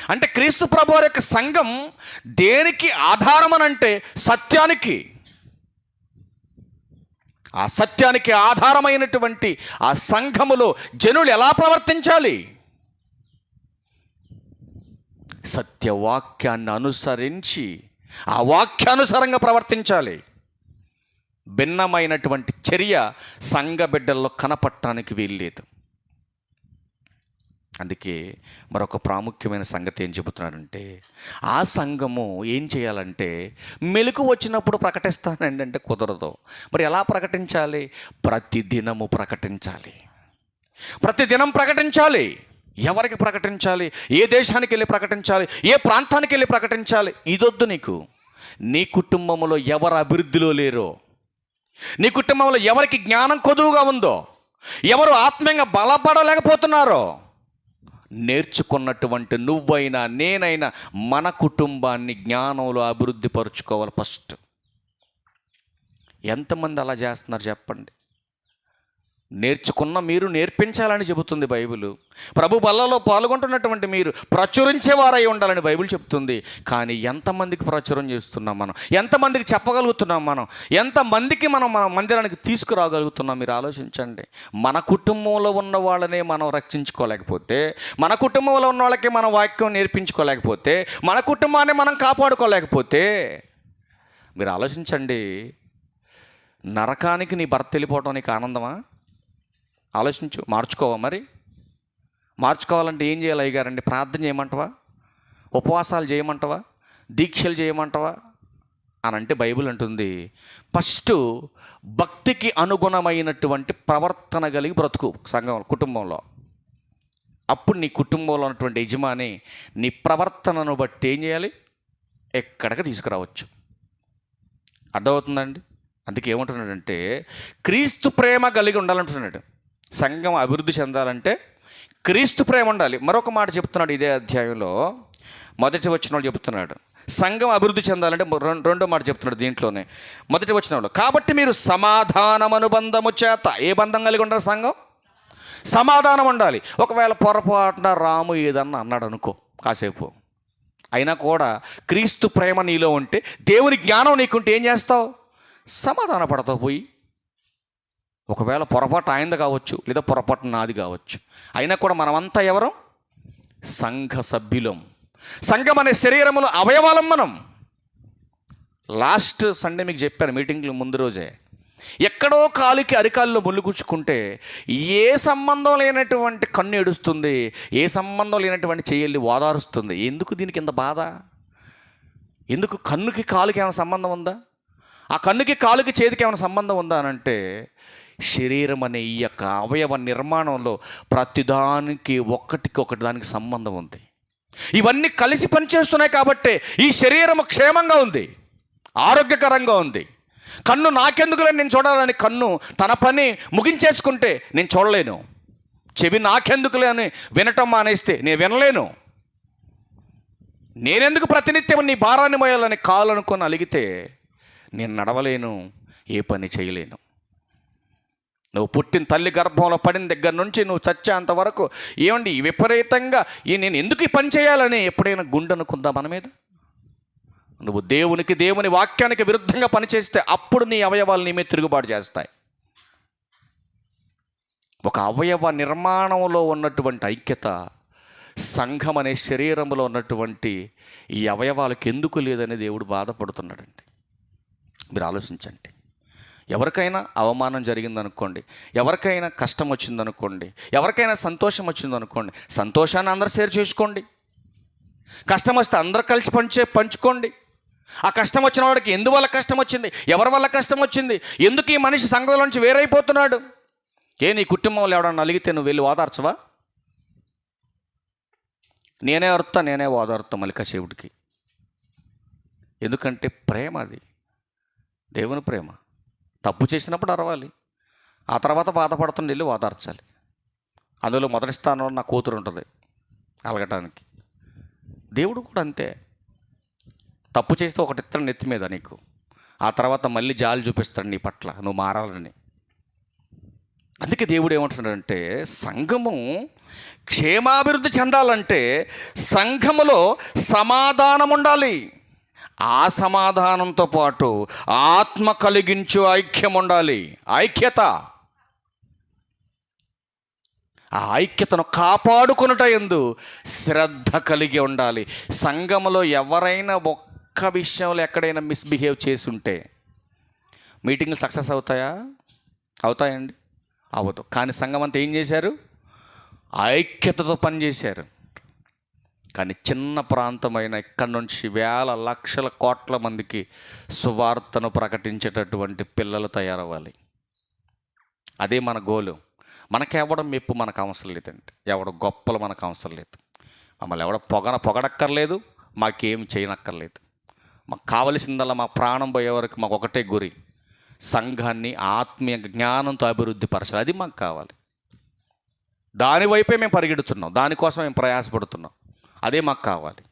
అంటే క్రీస్తు ప్రభువారి యొక్క సంఘం దేనికి ఆధారం అని అంటే సత్యానికి. ఆ సత్యానికి ఆధారమైనటువంటి ఆ సంఘములో జనులు ఎలా ప్రవర్తించాలి? సత్యవాక్యాన్ని అనుసరించి ఆ వాక్యానుసారంగా ప్రవర్తించాలి. భిన్నమైనటువంటి చర్య సంఘ బిడ్డల్లో కనపడటానికి వీల్లేదు. అందుకే మరొక ప్రాముఖ్యమైన సంగతి ఏం చెబుతున్నాడంటే, ఆ సంఘము ఏం చేయాలంటే మెలకు వచ్చినప్పుడు ప్రకటిస్తానండి అంటే కుదరదు. మరి ఎలా ప్రకటించాలి? ప్రతిదినము ప్రకటించాలి. ప్రతిదినం ప్రకటించాలి. ఎవరికి ప్రకటించాలి? ఏ దేశానికి వెళ్ళి ప్రకటించాలి? ఏ ప్రాంతానికి వెళ్ళి ప్రకటించాలి? ఇదొద్దు నీకు. నీ కుటుంబంలో ఎవరు అభివృద్ధిలో లేరో, నీ కుటుంబంలో ఎవరికి జ్ఞానం కొదువుగా ఉందో, ఎవరు ఆత్మీయంగా బలపడలేకపోతున్నారో, నేర్చుకున్నటువంటి నువ్వైనా నేనైనా మన కుటుంబాన్ని జ్ఞానంలో అభివృద్ధి పరుచుకోవాలి ఫస్ట్. ఎంతమంది అలా చేస్తున్నారు చెప్పండి? నేర్చుకున్న మీరు నేర్పించాలని చెబుతుంది బైబిల్. ప్రభు బల్లలో పాల్గొంటున్నటువంటి మీరు ప్రచురించేవారై ఉండాలని బైబిల్ చెప్తుంది. కానీ ఎంతమందికి ప్రచురం చేస్తున్నాం మనం? ఎంతమందికి చెప్పగలుగుతున్నాం మనం? ఎంతమందికి మనం మన మందిరానికి తీసుకురాగలుగుతున్నాం? మీరు ఆలోచించండి. మన కుటుంబంలో ఉన్న వాళ్ళనే మనం రక్షించుకోలేకపోతే, మన కుటుంబంలో ఉన్న వాళ్ళకి మన వాక్యం నేర్పించుకోలేకపోతే, మన కుటుంబాన్ని మనం కాపాడుకోలేకపోతే, మీరు ఆలోచించండి. నరకానికి నీ భర్త వెళ్ళిపోవడం నీకు ఆనందమా? ఆలోచించు. మార్చుకోవా? మరి మార్చుకోవాలంటే ఏం చేయాలి అయ్యగారండి? ప్రార్థన చేయమంటావా? ఉపవాసాలు చేయమంటావా? దీక్షలు చేయమంటావా అని అంటే బైబిల్ అంటుంది, ఫస్ట్ భక్తికి అనుగుణమైనటువంటి ప్రవర్తన కలిగి బ్రతుకు సంఘం కుటుంబంలో. అప్పుడు నీ కుటుంబంలో ఉన్నటువంటి యజమాని నీ ప్రవర్తనను బట్టి ఏం చేయాలి? ఎక్కడికి తీసుకురావచ్చు. అర్థమవుతుందండి? అందుకే ఏమంటున్నాడంటే క్రీస్తు ప్రేమ కలిగి ఉండాలంటున్నాడు. సంఘం అభివృద్ధి చెందాలంటే క్రీస్తు ప్రేమ ఉండాలి. మరొక మాట చెప్తున్నాడు ఇదే అధ్యాయంలో, మొదటి వచనంలో చెప్తున్నాడు. సంఘం అభివృద్ధి చెందాలంటే రెండో మాట చెప్తున్నాడు దీంట్లోనే, మొదటి వచనంలో. కాబట్టి మీరు సమాధానం అనుబంధము చేత, ఏ బంధం కలిగి ఉండాలి? సంఘం సమాధానం ఉండాలి. ఒకవేళ పొరపాటున రాము ఏదన్నా అన్నాడు అనుకో కాసేపు, అయినా కూడా క్రీస్తు ప్రేమ నీలో ఉంటే, దేవుని జ్ఞానం నీకుంటే ఏం చేస్తావు? సమాధాన పడతావు పోయి. ఒకవేళ పొరపాటు ఆయనది కావచ్చు, లేదా పొరపాటు నాది కావచ్చు, అయినా కూడా మనమంతా ఎవరం? సంఘ సభ్యులం. సంఘం అనే శరీరములో అవయవాలం మనం. లాస్ట్ సండే మీకు చెప్పాను మీటింగ్లు ముందు రోజే, ఎక్కడో కాలికి అరికాల్లో ముళ్ళు గుచ్చుకుంటే ఏ సంబంధం లేనటువంటి కన్ను ఏడుస్తుంది, ఏ సంబంధం లేనటువంటి చెయ్యల్ని ఓదారుస్తుంది. ఎందుకు దీనికి ఇంత బాధ? ఎందుకు? కన్నుకి కాలుకి ఏమైనా సంబంధం ఉందా? ఆ కన్నుకి కాలుకి చేతికి ఏమైనా సంబంధం ఉందా అని అంటే, శరీరం అనే ఈ యొక్క అవయవ నిర్మాణంలో ప్రతిదానికి ఒకటి దానికి సంబంధం ఉంది. ఇవన్నీ కలిసి పనిచేస్తున్నాయి కాబట్టి ఈ శరీరం క్షేమంగా ఉంది, ఆరోగ్యకరంగా ఉంది. కన్ను నాకెందుకులే నేను చూడాలని కన్ను తన పని ముగించేసుకుంటే నేను చూడలేను. చెవి నాకెందుకులే అని వినటం మానేస్తే నేను వినలేను. నేనెందుకు ప్రతినిత్యం నీ భారాన్ని మోయాలని కాలు అనుకొని అలిగితే నేను నడవలేను, ఏ పని చేయలేను. నువ్వు పుట్టిన తల్లి గర్భంలో పడిన దగ్గర నుంచి నువ్వు చచ్చేంత వరకు ఏమండి విపరీతంగా నేను ఎందుకు ఈ పని చేయాలని ఎప్పుడైనా గుండె అనుకుందా మన మీద? నువ్వు దేవుని వాక్యానికి విరుద్ధంగా పనిచేస్తే అప్పుడు నీ అవయవాలు నీ మీద తిరుగుబాటు చేస్తాయి. ఒక అవయవ నిర్మాణంలో ఉన్నటువంటి ఐక్యత సంఘం అనే శరీరంలో ఉన్నటువంటి ఈ అవయవాలకు ఎందుకు లేదని దేవుడు బాధపడుతున్నాడండి. మీరు ఆలోచించండి. ఎవరికైనా అవమానం జరిగిందనుకోండి, ఎవరికైనా కష్టం వచ్చిందనుకోండి, ఎవరికైనా సంతోషం వచ్చిందనుకోండి, సంతోషాన్ని అందరూ షేర్ చేసుకోండి. కష్టం వస్తే అందరు కలిసి పంచుకోండి. ఆ కష్టం వచ్చిన వాడికి ఎందువల్ల కష్టం వచ్చింది, ఎవరి వల్ల కష్టం వచ్చింది, ఎందుకు ఈ మనిషి సంఘంలో నుంచి వేరైపోతున్నాడు, నీ కుటుంబంలో ఎవడన్నా అలిగితే నువ్వు వెళ్ళి ఓదార్చవా? నేనే ఓదార్తా మల్లికాశివుడికి. ఎందుకంటే ప్రేమ, అది దేవుని ప్రేమ. తప్పు చేసినప్పుడు అరవాలి, ఆ తర్వాత బాధపడుతుంది వెళ్ళి ఓదార్చాలి. అందులో మొదటి స్థానంలో నా కూతురు ఉంటుంది అలగటానికి. దేవుడు కూడా అంతే. తప్పు చేస్తే ఒకటి ఇస్తాడు నెత్తి మీద నీకు, ఆ తర్వాత మళ్ళీ జాలి చూపిస్తాడు నీ పట్ల, నువ్వు మారాలని. అందుకే దేవుడు ఏమంటున్నాడంటే, సంఘము క్షేమాభివృద్ధి చెందాలంటే సంఘములో సమాధానం ఉండాలి. ఆ సమాధానంతో పాటు ఆత్మ కలిగించు ఐక్యం ఉండాలి. ఐక్యత, ఆ ఐక్యతను కాపాడుకొనుట యందు శ్రద్ధ కలిగి ఉండాలి. సంఘములో ఎవరైనా ఒక్క విషయంలో ఎక్కడైనా మిస్బిహేవ్ చేసి ఉంటే మీటింగ్లు సక్సెస్ అవుతాయండి? అవ్వదు. కానీ సంఘం అంతా ఏం చేశారు? ఐక్యతతో పనిచేశారు. కానీ చిన్న ప్రాంతమైన ఇక్కడి నుంచి వేల లక్షల కోట్ల మందికి సువార్తను ప్రకటించేటటువంటి పిల్లలు తయారవ్వాలి. అదే మన గోలు. మనకెవడం మెప్పు మనకు అవసరం లేదండి, ఎవడ గొప్పలు మనకు అవసరం లేదు, మమ్మల్ని ఎవడ పొగడక్కర్లేదు, మాకేం చేయనక్కర్లేదు. మాకు కావలసిందల్లా మా ప్రాణం పోయే వరకు మాకు ఒకటే గురి, సంఘాన్ని ఆత్మీయ జ్ఞానంతో అభివృద్ధి పరచాలి. అది మాకు కావాలి. దానివైపే మేము పరిగెడుతున్నాం, దానికోసం మేము ప్రయాసపడుతున్నాం. అదే మాకు కావాలి.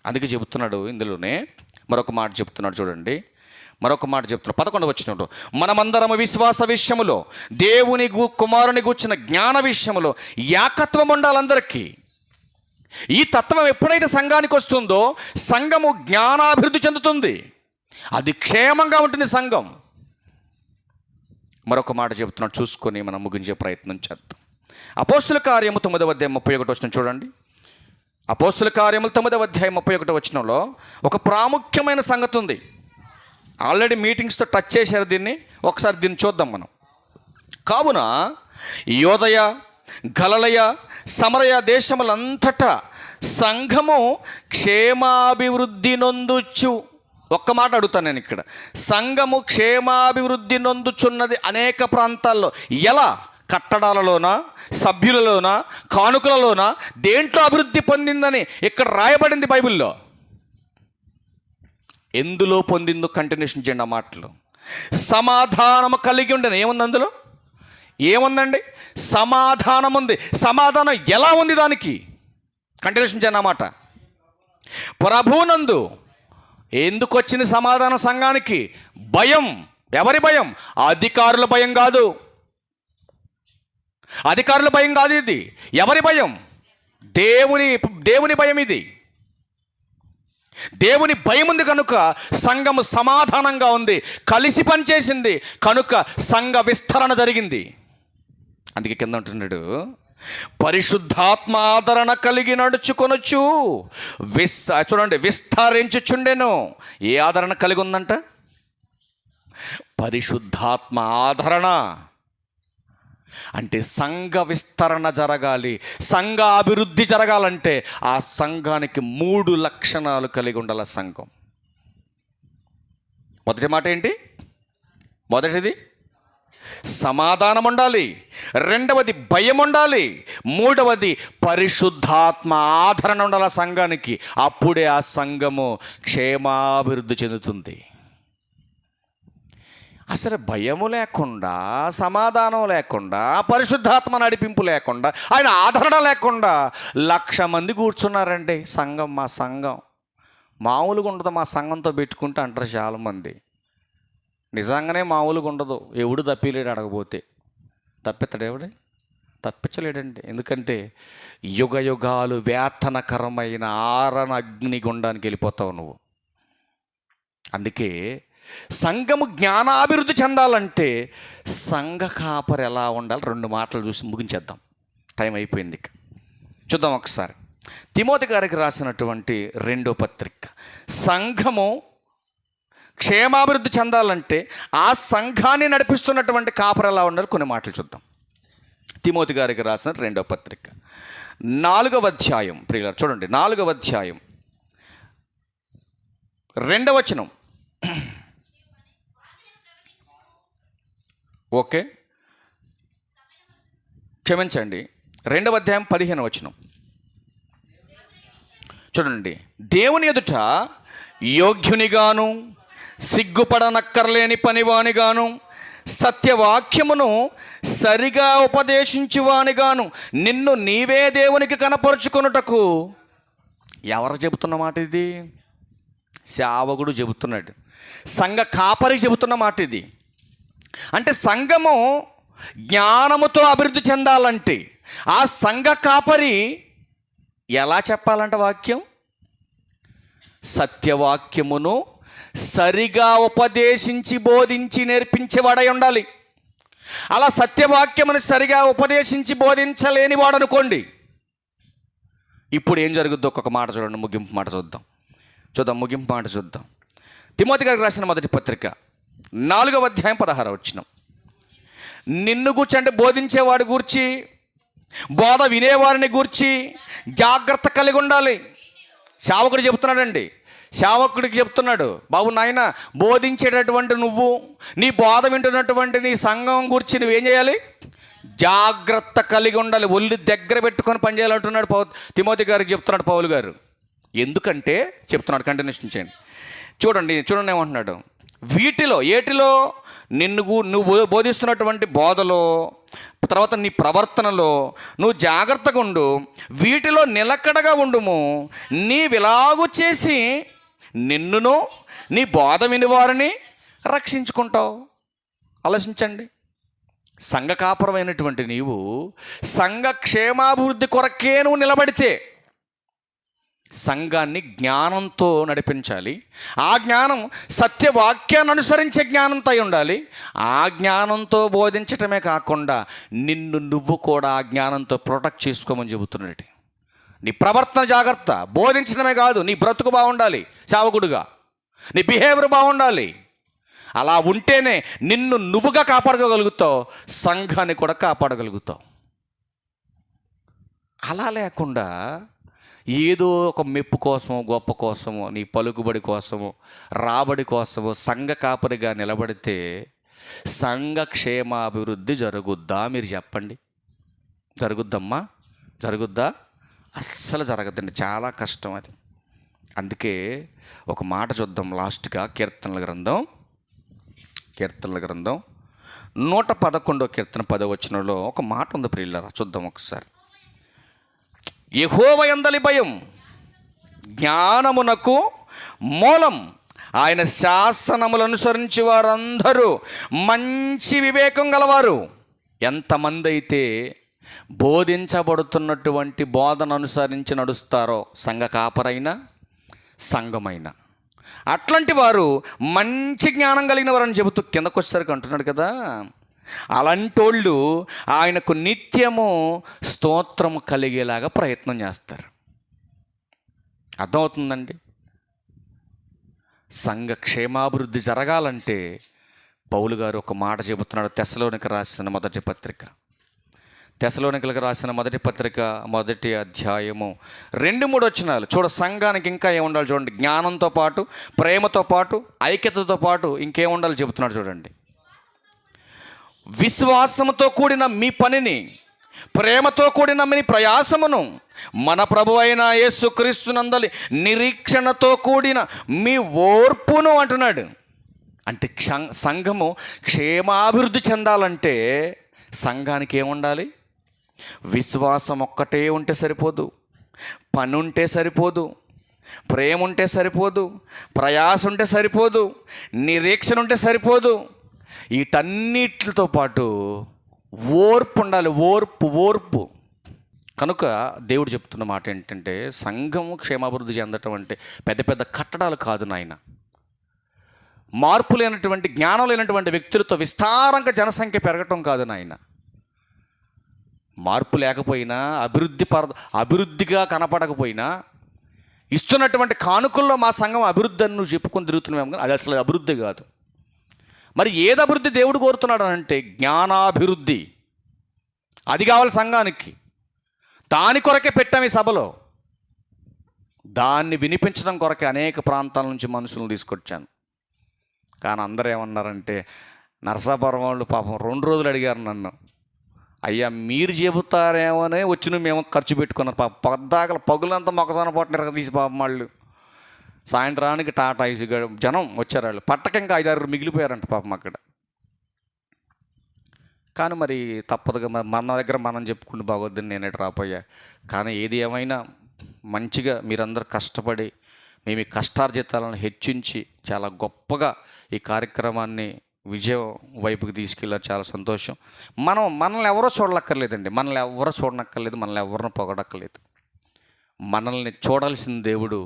అందుకే చెబుతున్నాడు ఇందులోనే మరొక మాట చెప్తున్నాడు. చూడండి, మరొక మాట చెప్తున్నాడు 11వ వచనంలో, మనమందరము విశ్వాస విషయములో దేవుని కుమారుని గూర్చిన జ్ఞాన విషయములో ఏకత్వం ఉండాలందరికీ. ఈ తత్వం ఎప్పుడైతే సంఘానికి వస్తుందో సంఘము జ్ఞానాభివృద్ధి చెందుతుంది, అది క్షేమంగా ఉంటుంది సంఘం. మరొక మాట చెబుతున్నాడు, చూసుకొని మనం ముగించే ప్రయత్నం చేద్దాం. అపోస్తుల కార్యము 9వ అధ్యాయం 31వ వచనం చూడండి. అపోస్తుల కార్యములు 9వ అధ్యాయం 31వ వచనంలో ఒక ప్రాముఖ్యమైన సంగతి ఉంది. ఆల్రెడీ మీటింగ్స్తో టచ్ చేశారు దీన్ని, ఒకసారి దీన్ని చూద్దాం మనం. కావున యోదయ, గలలయ, సమరయ దేశములంతటా సంఘము క్షేమాభివృద్ధి నొందుచు. ఒక్క మాట అడుగుతాను నేను ఇక్కడ, సంఘము క్షేమాభివృద్ధి నొందుచున్నది అనేక ప్రాంతాల్లో. ఎలా? కట్టడాలలోనా, సభ్యులలోనా, కానుకలలోనా, దేంట్లో అభివృద్ధి పొందిందని ఇక్కడ రాయబడింది బైబిల్లో. ఎందులో పొందిందో కంటిన్యూషన్ చేయండి ఆ మాటలు. సమాధానము కలిగి ఉండను. ఏముంది అందులో? ఏముందండి? సమాధానం ఉంది. సమాధానం ఎలా ఉంది దానికి? కంటిన్యూషన్ చేయండి ఆ మాట. ప్రభువునందు ఎందుకు వచ్చింది సమాధానం సంఘానికి? భయం. ఎవరి భయం? అధికారుల భయం కాదు. అధికారుల భయం కాదు ఇది. ఎవరి భయం? దేవుని భయం ఇది. దేవుని భయం ఉంది కనుక సంఘము సమాధానంగా ఉంది, కలిసి పనిచేసింది కనుక సంఘ విస్తరణ జరిగింది. అందుకే కింద అంటున్నాడు, పరిశుద్ధాత్మ ఆదరణ కలిగి నడుచుకొనొచ్చు. చూడండి, విస్తరించుచుండెను. ఏ ఆదరణ కలిగి ఉందంట? పరిశుద్ధాత్మ ఆదరణ. అంటే సంఘ విస్తరణ జరగాలి, సంఘ అభివృద్ధి జరగాలంటే ఆ సంఘానికి 3 లక్షణాలు కలిగి ఉండాలి సంఘం. మొదటి మాట ఏంటి? మొదటిది సమాధానం ఉండాలి, రెండవది భయం ఉండాలి, మూడవది పరిశుద్ధాత్మ ఆదరణ ఉండాలి సంఘానికి. అప్పుడే ఆ సంఘము క్షేమాభివృద్ధి చెందుతుంది. అసలు భయము లేకుండా, సమాధానం లేకుండా, పరిశుద్ధాత్మ నడిపింపు లేకుండా, ఆయన ఆదరణ లేకుండా 1,00,000 మంది కూర్చున్నారండి సంఘం. మా సంఘం మామూలుగా ఉండదు, మా సంఘంతో పెట్టుకుంటే అంటారు చాలామంది. నిజంగానే మామూలుగా ఉండదు. ఎవడు తప్పిలేడు అడగబోతే. తప్పిస్తాడు ఎవడే? తప్పించలేడండి. ఎందుకంటే యుగ యుగాలు వేతనకరమైన ఆరణ అగ్నిగుండానికి వెళ్ళిపోతావు నువ్వు. అందుకే సంఘము జ్ఞానాభివృద్ధి చెందాలంటే సంఘ కాపరి ఎలా ఉండాలి 2 మాటలు చూసి ముగించేద్దాం, టైం అయిపోయింది. చూద్దాం ఒకసారి తిమోతి గారికి రాసినటువంటి 2వ పత్రిక. సంఘము క్షేమాభివృద్ధి చెందాలంటే ఆ సంఘాన్ని నడిపిస్తున్నటువంటి కాపరి ఎలా ఉండాలి కొన్ని మాటలు చూద్దాం. తిమోతి గారికి రాసిన 2వ పత్రిక 4వ అధ్యాయం, ప్రియులారా చూడండి, 4వ అధ్యాయం 2వ వచనం. ఓకే, క్షమించండి, 2వ అధ్యాయం 15వ వచనం చూడండి. దేవుని ఎదుట యోగ్యునిగాను సిగ్గుపడనక్కర్లేని పనివానిగాను సత్యవాక్యమును సరిగా ఉపదేశించువానిగాను నిన్ను నీవే దేవునికి కనపరుచుకొనుటకు. ఎవరు చెబుతున్న మాట ఇది? సేవకుడు చెబుతున్నాడు, సంఘ కాపరి చెబుతున్న మాట ఇది. అంటే సంఘము జ్ఞానముతో అభివృద్ధి చెందాలంటే ఆ సంఘ కాపరి ఎలా చెప్పాలంట వాక్యం? సత్యవాక్యమును సరిగా ఉపదేశించి బోధించి నేర్పించేవాడై ఉండాలి. అలా సత్యవాక్యమును సరిగా ఉపదేశించి బోధించలేని వాడు అనుకోండి, ఇప్పుడు ఏం జరుగుద్దో ఒక్కొక్క మాట చూడండి. ముగింపు మాట చూద్దాం. ముగింపు మాట చూద్దాం. తిమోతి గారికి రాసిన 1వ పత్రిక 4వ అధ్యాయం 16వ వచనం. నిన్ను గూర్చి అంటే బోధించేవాడి గూర్చి, బోధ వినేవారిని గూర్చి జాగ్రత్త కలిగి ఉండాలి. సేవకుడు చెబుతున్నాడండి, సేవకుడికి చెప్తున్నాడు, బాబు నాయన బోధించేటటువంటి నువ్వు, నీ బోధ వింటున్నటువంటి నీ సంఘం గురించి నువ్వేం చేయాలి? జాగ్రత్త కలిగి ఉండాలి, ఒళ్ళు దగ్గర పెట్టుకొని పనిచేయాలంటున్నాడు తిమోతి గారికి చెప్తున్నాడు పౌలు గారు. ఎందుకంటే చెప్తున్నాడు, కంటిన్యూషన్ చేయండి. చూడండి ఏమంటున్నాడు? వీటిలో ఏటిలో నువ్వు బోధిస్తున్నటువంటి బోధలో, తర్వాత నీ ప్రవర్తనలో నువ్వు జాగ్రత్తగా ఉండు, వీటిలో నిలకడగా ఉండుము. నీవిలాగు చేసి నిన్నును నీ బోధ వినివారిని రక్షించుకుంటావు. ఆలోచించండి, సంఘ కాపురమైనటువంటి నీవు సంఘ క్షేమాభివృద్ధి కొరకే నువ్వు నిలబడితే సంఘాన్ని జ్ఞానంతో నడిపించాలి. ఆ జ్ఞానం సత్యవాక్యాన్ని అనుసరించే జ్ఞానంతో ఉండాలి. ఆ జ్ఞానంతో బోధించటమే కాకుండా నిన్ను నువ్వు కూడా ఆ జ్ఞానంతో ప్రొటెక్ట్ చేసుకోమని చెబుతున్నాడు. నీ ప్రవర్తన జాగ్రత్త, బోధించడమే కాదు, నీ బ్రతుకు బాగుండాలి, సేవకుడుగా నీ బిహేవియర్ బాగుండాలి. అలా ఉంటేనే నిన్ను నువ్వుగా కాపాడగలుగుతావు, సంఘాన్ని కూడా కాపాడగలుగుతావు. అలా లేకుండా ఏదో ఒక మెప్పు కోసమో, గొప్ప కోసమో, నీ పలుకుబడి కోసమో, రాబడి కోసమో సంఘ కాపరిగా నిలబడితే సంఘ క్షేమాభివృద్ధి జరుగుద్దా? మీరు చెప్పండి. జరుగుద్దమ్మా? జరుగుద్దా? అస్సలు జరగదండి, చాలా కష్టం అది. అందుకే ఒక మాట చూద్దాం లాస్ట్గా. కీర్తనల గ్రంథం 111వ కీర్తన 10వ వచనంలో ఒక మాట ఉంది ప్రియులారా, చూద్దాం ఒకసారి. యెహోవా యందలి భయం జ్ఞానమునకు మూలం, ఆయన శాసనములను అనుసరించి వారందరూ మంచి వివేకం గలవారు. ఎంతమంది అయితే బోధించబడుతున్నటువంటి బోధన అనుసరించి నడుస్తారో, సంఘ కాపరైనా సంఘమైనా, అట్లాంటి వారు మంచి జ్ఞానం కలిగిన వారని చెబుతూ కిందకు వచ్చేసరికి అంటున్నాడు కదా, అలాంటోళ్ళు ఆయనకు నిత్యము స్తోత్రము కలిగేలాగా ప్రయత్నం చేస్తారు. అర్థమవుతుందండి? సంఘ క్షేమాభివృద్ధి జరగాలంటే పౌలు గారు ఒక మాట చెబుతున్నాడు. తెస్సలోనికలకు రాసిన మొదటి పత్రిక 1వ అధ్యాయము 2-3 వచనాలు చూడ. సంఘానికి ఇంకా ఏముండాలి చూడండి. జ్ఞానంతో పాటు, ప్రేమతో పాటు, ఐక్యతతో పాటు ఇంకేముండాలి చెబుతున్నాడు చూడండి. విశ్వాసముతో కూడిన మీ పనిని, ప్రేమతో కూడిన మీ ప్రయాసమును, మన ప్రభువైన యేసుక్రీస్తునందలి నిరీక్షణతో కూడిన మీ ఓర్పును అంటున్నాడు. అంటే సంఘము క్షేమాభివృద్ధి చెందాలంటే సంఘానికి ఏముండాలి? విశ్వాసం ఒక్కటే ఉంటే సరిపోదు, పని ఉంటే సరిపోదు, ప్రేమ ఉంటే సరిపోదు, ప్రయాస ఉంటే సరిపోదు, నిరీక్షణ ఉంటే సరిపోదు. వీటన్నిటితో పాటు ఓర్పు ఉండాలి. ఓర్పు. కనుక దేవుడు చెప్తున్న మాట ఏంటంటే, సంఘము క్షేమాభివృద్ధి చెందటం అంటే పెద్ద పెద్ద కట్టడాలు కాదు నాయన. మార్పు లేనటువంటి, జ్ఞానం లేనటువంటి వ్యక్తులతో విస్తారంగా జనసంఖ్య పెరగటం కాదు నాయన. మార్పు లేకపోయినా, అభివృద్ధిగా కనపడకపోయినా, ఇస్తున్నటువంటి కానుకల్లో మా సంఘం అభివృద్ధి అని నువ్వు చెప్పుకొని తిరుగుతున్నాము, కానీ అది అసలు అభివృద్ధి కాదు. మరి ఏది అభివృద్ధి దేవుడు కోరుతున్నాడు అంటే జ్ఞానాభివృద్ధి. అది కావాలి సంఘానికి. దాని కొరకే పెట్టాము ఈ సభలో. దాన్ని వినిపించడం కొరకే అనేక ప్రాంతాల నుంచి మనుషులను తీసుకొచ్చాను. కానీ అందరూ ఏమన్నారంటే, నరసాపురం వాళ్ళు పాపం 2 రోజులు అడిగారు నన్ను, అయ్యా మీరు చెబుతారేమోనే వచ్చిన మేము ఖర్చు పెట్టుకున్నారు. పాపం పొద్దాకల పగులంతా మొక్కజొన్న పొట్ట తీసి పాపం వాళ్ళు సాయంత్రానికి టాటా ఐసి జనం వచ్చారు. వాళ్ళు పట్టక ఇంకా 5-6 మిగిలిపోయారంట పాపం అక్కడ. కానీ మరి తప్పదుగా, మన దగ్గర మనం చెప్పుకుంటూ బాగొద్దని నేనే రాపోయా. కానీ ఏది ఏమైనా మంచిగా మీరందరూ కష్టపడి మేము ఈ కష్టార్జితాలను హెచ్చించి చాలా గొప్పగా ఈ కార్యక్రమాన్ని విజయం వైపుకి తీసుకెళ్ళారు. చాలా సంతోషం. మనల్ని ఎవరో చూడలక్కర్లేదండి, మనల్ని ఎవరో చూడనక్కర్లేదు, మనల్ని ఎవరిని పొగడక్కర్లేదు. మనల్ని చూడాల్సిన దేవుడు,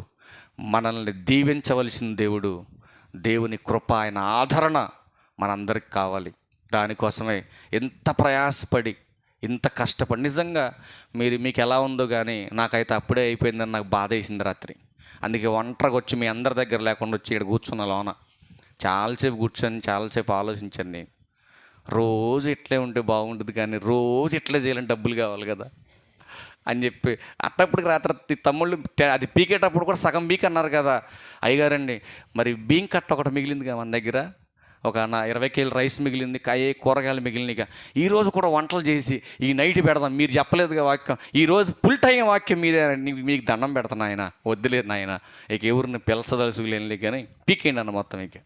మనల్ని దీవించవలసిన దేవుడు, దేవుని కృప, ఆయన ఆదరణ మనందరికి కావాలి. దానికోసమే ఎంత ప్రయాసపడి, ఇంత కష్టపడి, నిజంగా మీకు ఎలా ఉందో కానీ నాకైతే అప్పుడే అయిపోయిందని నాకు బాధ వేసింది రాత్రి. అందుకే ఒంటరిగా వచ్చి మీ అందరి దగ్గర లేకుండా వచ్చి ఇక్కడ కూర్చున్న లోన చాలాసేపు కూర్చొని చాలాసేపు ఆలోచించాను. నేను రోజు ఇట్లే ఉంటే బాగుంటుంది, కానీ రోజు ఇట్లే చేయాలంటే డబ్బులు కావాలి కదా అని చెప్పి అట్టప్పటికి రాత్రి తమ్ముళ్ళు అది పీకేటప్పుడు కూడా సగం పీక్ అన్నారు కదా, అయ్యగారండి మరి బియ్యం కట్ట ఒకటి మిగిలింది కదా మన దగ్గర, ఒక 20 కేజీల రైస్ మిగిలింది, కూరగాయలు మిగిలినగా, ఈరోజు కూడా వంటలు చేసి ఈ నైట్ పెడదాం, మీరు చెప్పలేదుగా వాక్యం, ఈరోజు ఫుల్ టైం వాక్యం మీదే, మీకు దండం పెడతాను ఆయన, వద్దులేదు నాయన, ఇక ఎవరిని పిలచదలుసులేని కానీ పీకేయండి అన్న మొత్తం. ఇక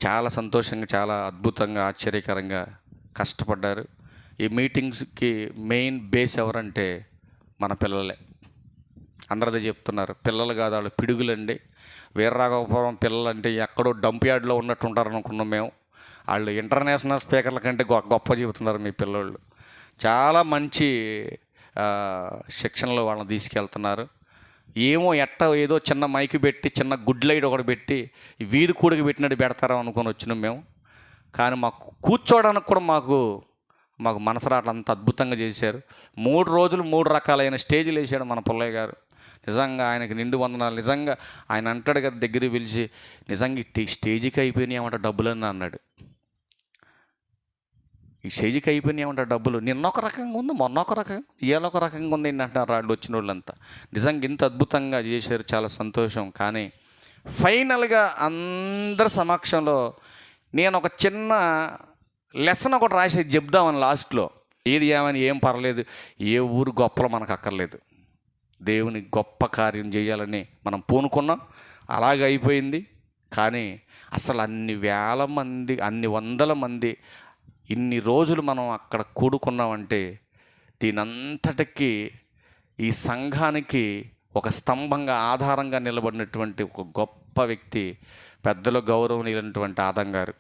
చాలా సంతోషంగా, చాలా అద్భుతంగా, ఆశ్చర్యకరంగా కష్టపడ్డారు. ఈ మీటింగ్స్కి మెయిన్ బేస్ ఎవరంటే మన పిల్లలే. అందరూ చెప్తున్నారు, పిల్లలు కాదు వాళ్ళు పిడుగులండి. వీరరాఘవపురం పిల్లలు అంటే ఎక్కడో డంప్ యార్డ్లో ఉన్నట్టు ఉంటారు అనుకున్నాం మేము. వాళ్ళు ఇంటర్నేషనల్ స్పీకర్ల కంటే గొప్ప చెబుతున్నారు మీ పిల్లోళ్ళు. చాలా మంచి శిక్షణలో వాళ్ళని తీసుకెళ్తున్నారు. ఏదో చిన్న మైక్ పెట్టి, చిన్న గుడ్ లైట్ ఒకటి పెట్టి వీధి కూడికి పెట్టినట్టు పెడతారో అనుకొని వచ్చినాం మేము. కానీ మాకు కూర్చోవడానికి కూడా మాకు మనసు రావట్లేదు, అంత అద్భుతంగా చేశారు. 3 రోజులు 3 రకాలైన స్టేజీలు వేసాడు మన పుల్లయ్య గారు. నిజంగా ఆయనకి నిండు వందనాలు. నిజంగా ఆయన అంటాడు కదా, దగ్గరికి పిలిచి, నిజంగా ఈ స్టేజీకి అయిపోయినాయి ఏమంట డబ్బులని అన్నాడు. ఈ స్టేజీకి అయిపోయినాయి ఏమంట డబ్బులు, నిన్న ఒక రకంగా ఉంది, మొన్న ఒక రకంగా, ఇవాళ ఒక రకంగా ఉంది అంటున్నారు వాళ్ళు వచ్చిన వాళ్ళంతా. నిజంగా ఇంత అద్భుతంగా చేశారు, చాలా సంతోషం. కానీ ఫైనల్గా అందరి సమక్షంలో నేను ఒక చిన్న లెసన్ ఒకటి రాసేది చెప్దామని లాస్ట్లో. ఏది ఏమని ఏం పర్లేదు, ఏ ఊరు గొప్పలో మనకు అక్కర్లేదు, దేవుని గొప్ప కార్యం చేయాలని మనం పూనుకున్నాం, అలాగే అయిపోయింది. కానీ అసలు అన్ని వేల మంది, అన్ని వందల మంది, ఇన్ని రోజులు మనం అక్కడ కూడుకున్నామంటే దీనంతటికీ ఈ సంఘానికి ఒక స్తంభంగా, ఆధారంగా నిలబడినటువంటి ఒక గొప్ప వ్యక్తి, పెద్దలు గౌరవనీయులైనటువంటి ఆదం గారు.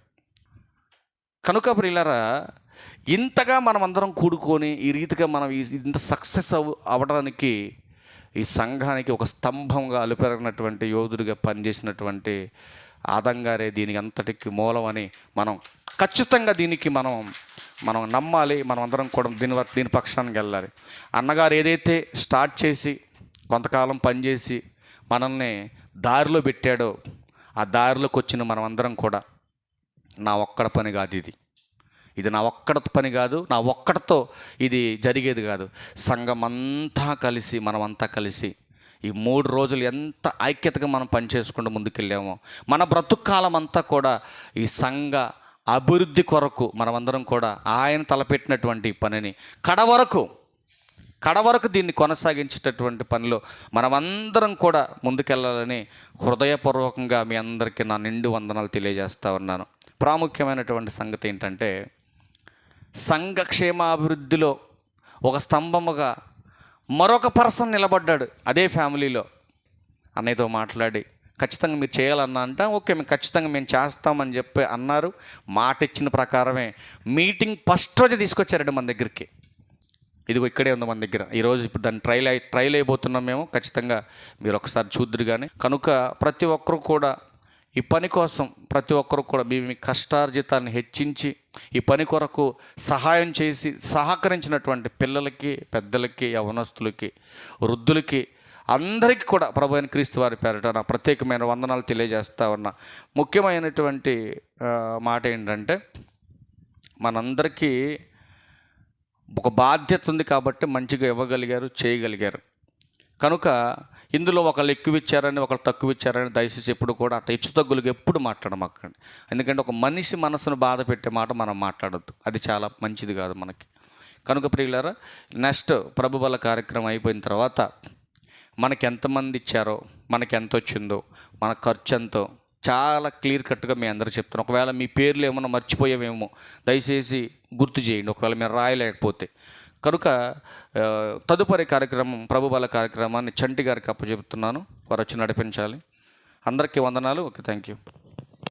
కనుక ప్రియులారా, ఇంతగా మనం అందరం కూడుకొని ఈ రీతిగా మనం ఇంత సక్సెస్ అవ్వడానికి, ఈ సంఘానికి ఒక స్తంభంగా అలుపెరగినటువంటి యోధుడిగా పనిచేసినటువంటి ఆదంగారే దీనికి అంతటికి మూలం అని మనం ఖచ్చితంగా దీనికి మనం నమ్మాలి. మనం అందరం కూడా దీని పక్షానికి వెళ్ళాలి. అన్నగారు ఏదైతే స్టార్ట్ చేసి కొంతకాలం పనిచేసి మనల్ని దారిలో పెట్టాడో, ఆ దారిలోకి వచ్చిన మనం అందరం కూడా, నా ఒక్కడ పని కాదు ఇది నా ఒక్కడి పని కాదు, నా ఒక్కడితో ఇది జరిగేది కాదు. సంఘమంతా కలిసి, మనమంతా కలిసి ఈ 3 రోజులు ఎంత ఐక్యతగా మనం పనిచేసుకుంటూ ముందుకెళ్ళామో, మన బ్రతుకాలం అంతా కూడా ఈ సంఘ అభివృద్ధి కొరకు మనమందరం కూడా ఆయన తలపెట్టినటువంటి పనిని కడవరకు దీన్ని కొనసాగించేటటువంటి పనిలో మనమందరం కూడా ముందుకెళ్ళాలని హృదయపూర్వకంగా మీ అందరికీ నా నిండు వందనాలు తెలియజేస్తా ఉన్నాను. ప్రాముఖ్యమైనటువంటి సంగతి ఏంటంటే, సంఘక్షేమాభివృద్ధిలో ఒక స్తంభముగా మరొక పర్సన్ నిలబడ్డాడు అదే ఫ్యామిలీలో. అన్నయ్యతో మాట్లాడి ఖచ్చితంగా మీరు చేయాలన్నా అంటే, ఓకే మేము ఖచ్చితంగా మేము చేస్తామని చెప్పి అన్నారు. మాట ఇచ్చిన ప్రకారమే మీటింగ్ ఫస్ట్ రోజు తీసుకొచ్చారండి మన దగ్గరికి. ఇదిగో ఇక్కడే ఉంది మన దగ్గర. ఈరోజు ఇప్పుడు దాన్ని ట్రైల్ అయిపోతున్నాం మేము. ఖచ్చితంగా మీరు ఒకసారి చూద్దరు. కానీ కనుక ప్రతి ఒక్కరు కూడా ఈ పని కోసం ప్రతి ఒక్కరు కూడా మీ కష్టార్జితాన్ని హెచ్చించి ఈ పని కొరకు సహాయం చేసి సహకరించినటువంటి పిల్లలకి, పెద్దలకి, యవనస్తులకి, వృద్ధులకి అందరికీ కూడా ప్రభు అయిన క్రీస్తు వారి పేరిట నా ప్రత్యేకమైన వందనాలు తెలియజేస్తా ఉన్నా. ముఖ్యమైనటువంటి మాట ఏంటంటే, మనందరికీ ఒక బాధ్యత ఉంది కాబట్టి మంచిగా ఇవ్వగలిగారు, చేయగలిగారు. కనుక ఇందులో ఒకళ్ళు ఎక్కువ ఇచ్చారని, ఒకళ్ళు తక్కువ ఇచ్చారని దయచేసి ఎప్పుడు కూడా అట్లా హెచ్చు తగ్గులుగా ఎప్పుడు మాట్లాడమాకండి. ఎందుకంటే ఒక మనిషి మనసును బాధ పెట్టే మాట మనం మాట్లాడొద్దు, అది చాలా మంచిది కాదు మనకి. కనుక ప్రియులారా, నెక్స్ట్ ప్రభు బల కార్యక్రమం అయిపోయిన తర్వాత మనకి ఎంతమంది ఇచ్చారో, మనకి ఎంత వచ్చిందో, మన ఖర్చు ఎంతో చాలా క్లియర్ కట్గా మీ అందరూ చెప్తాను. ఒకవేళ మీ పేర్లు ఏమన్నా మర్చిపోయేవేమో దయచేసి గుర్తు చేయండి, ఒకవేళ మీరు రాయలేకపోతే. కనుక తదుపరి కార్యక్రమం ప్రభు బల కార్యక్రమాన్ని చంటి గారికి అప్పచెప్తున్నాను, వారు వచ్చి నడిపించాలి. అందరికీ వందనాలు. Okay, thank you.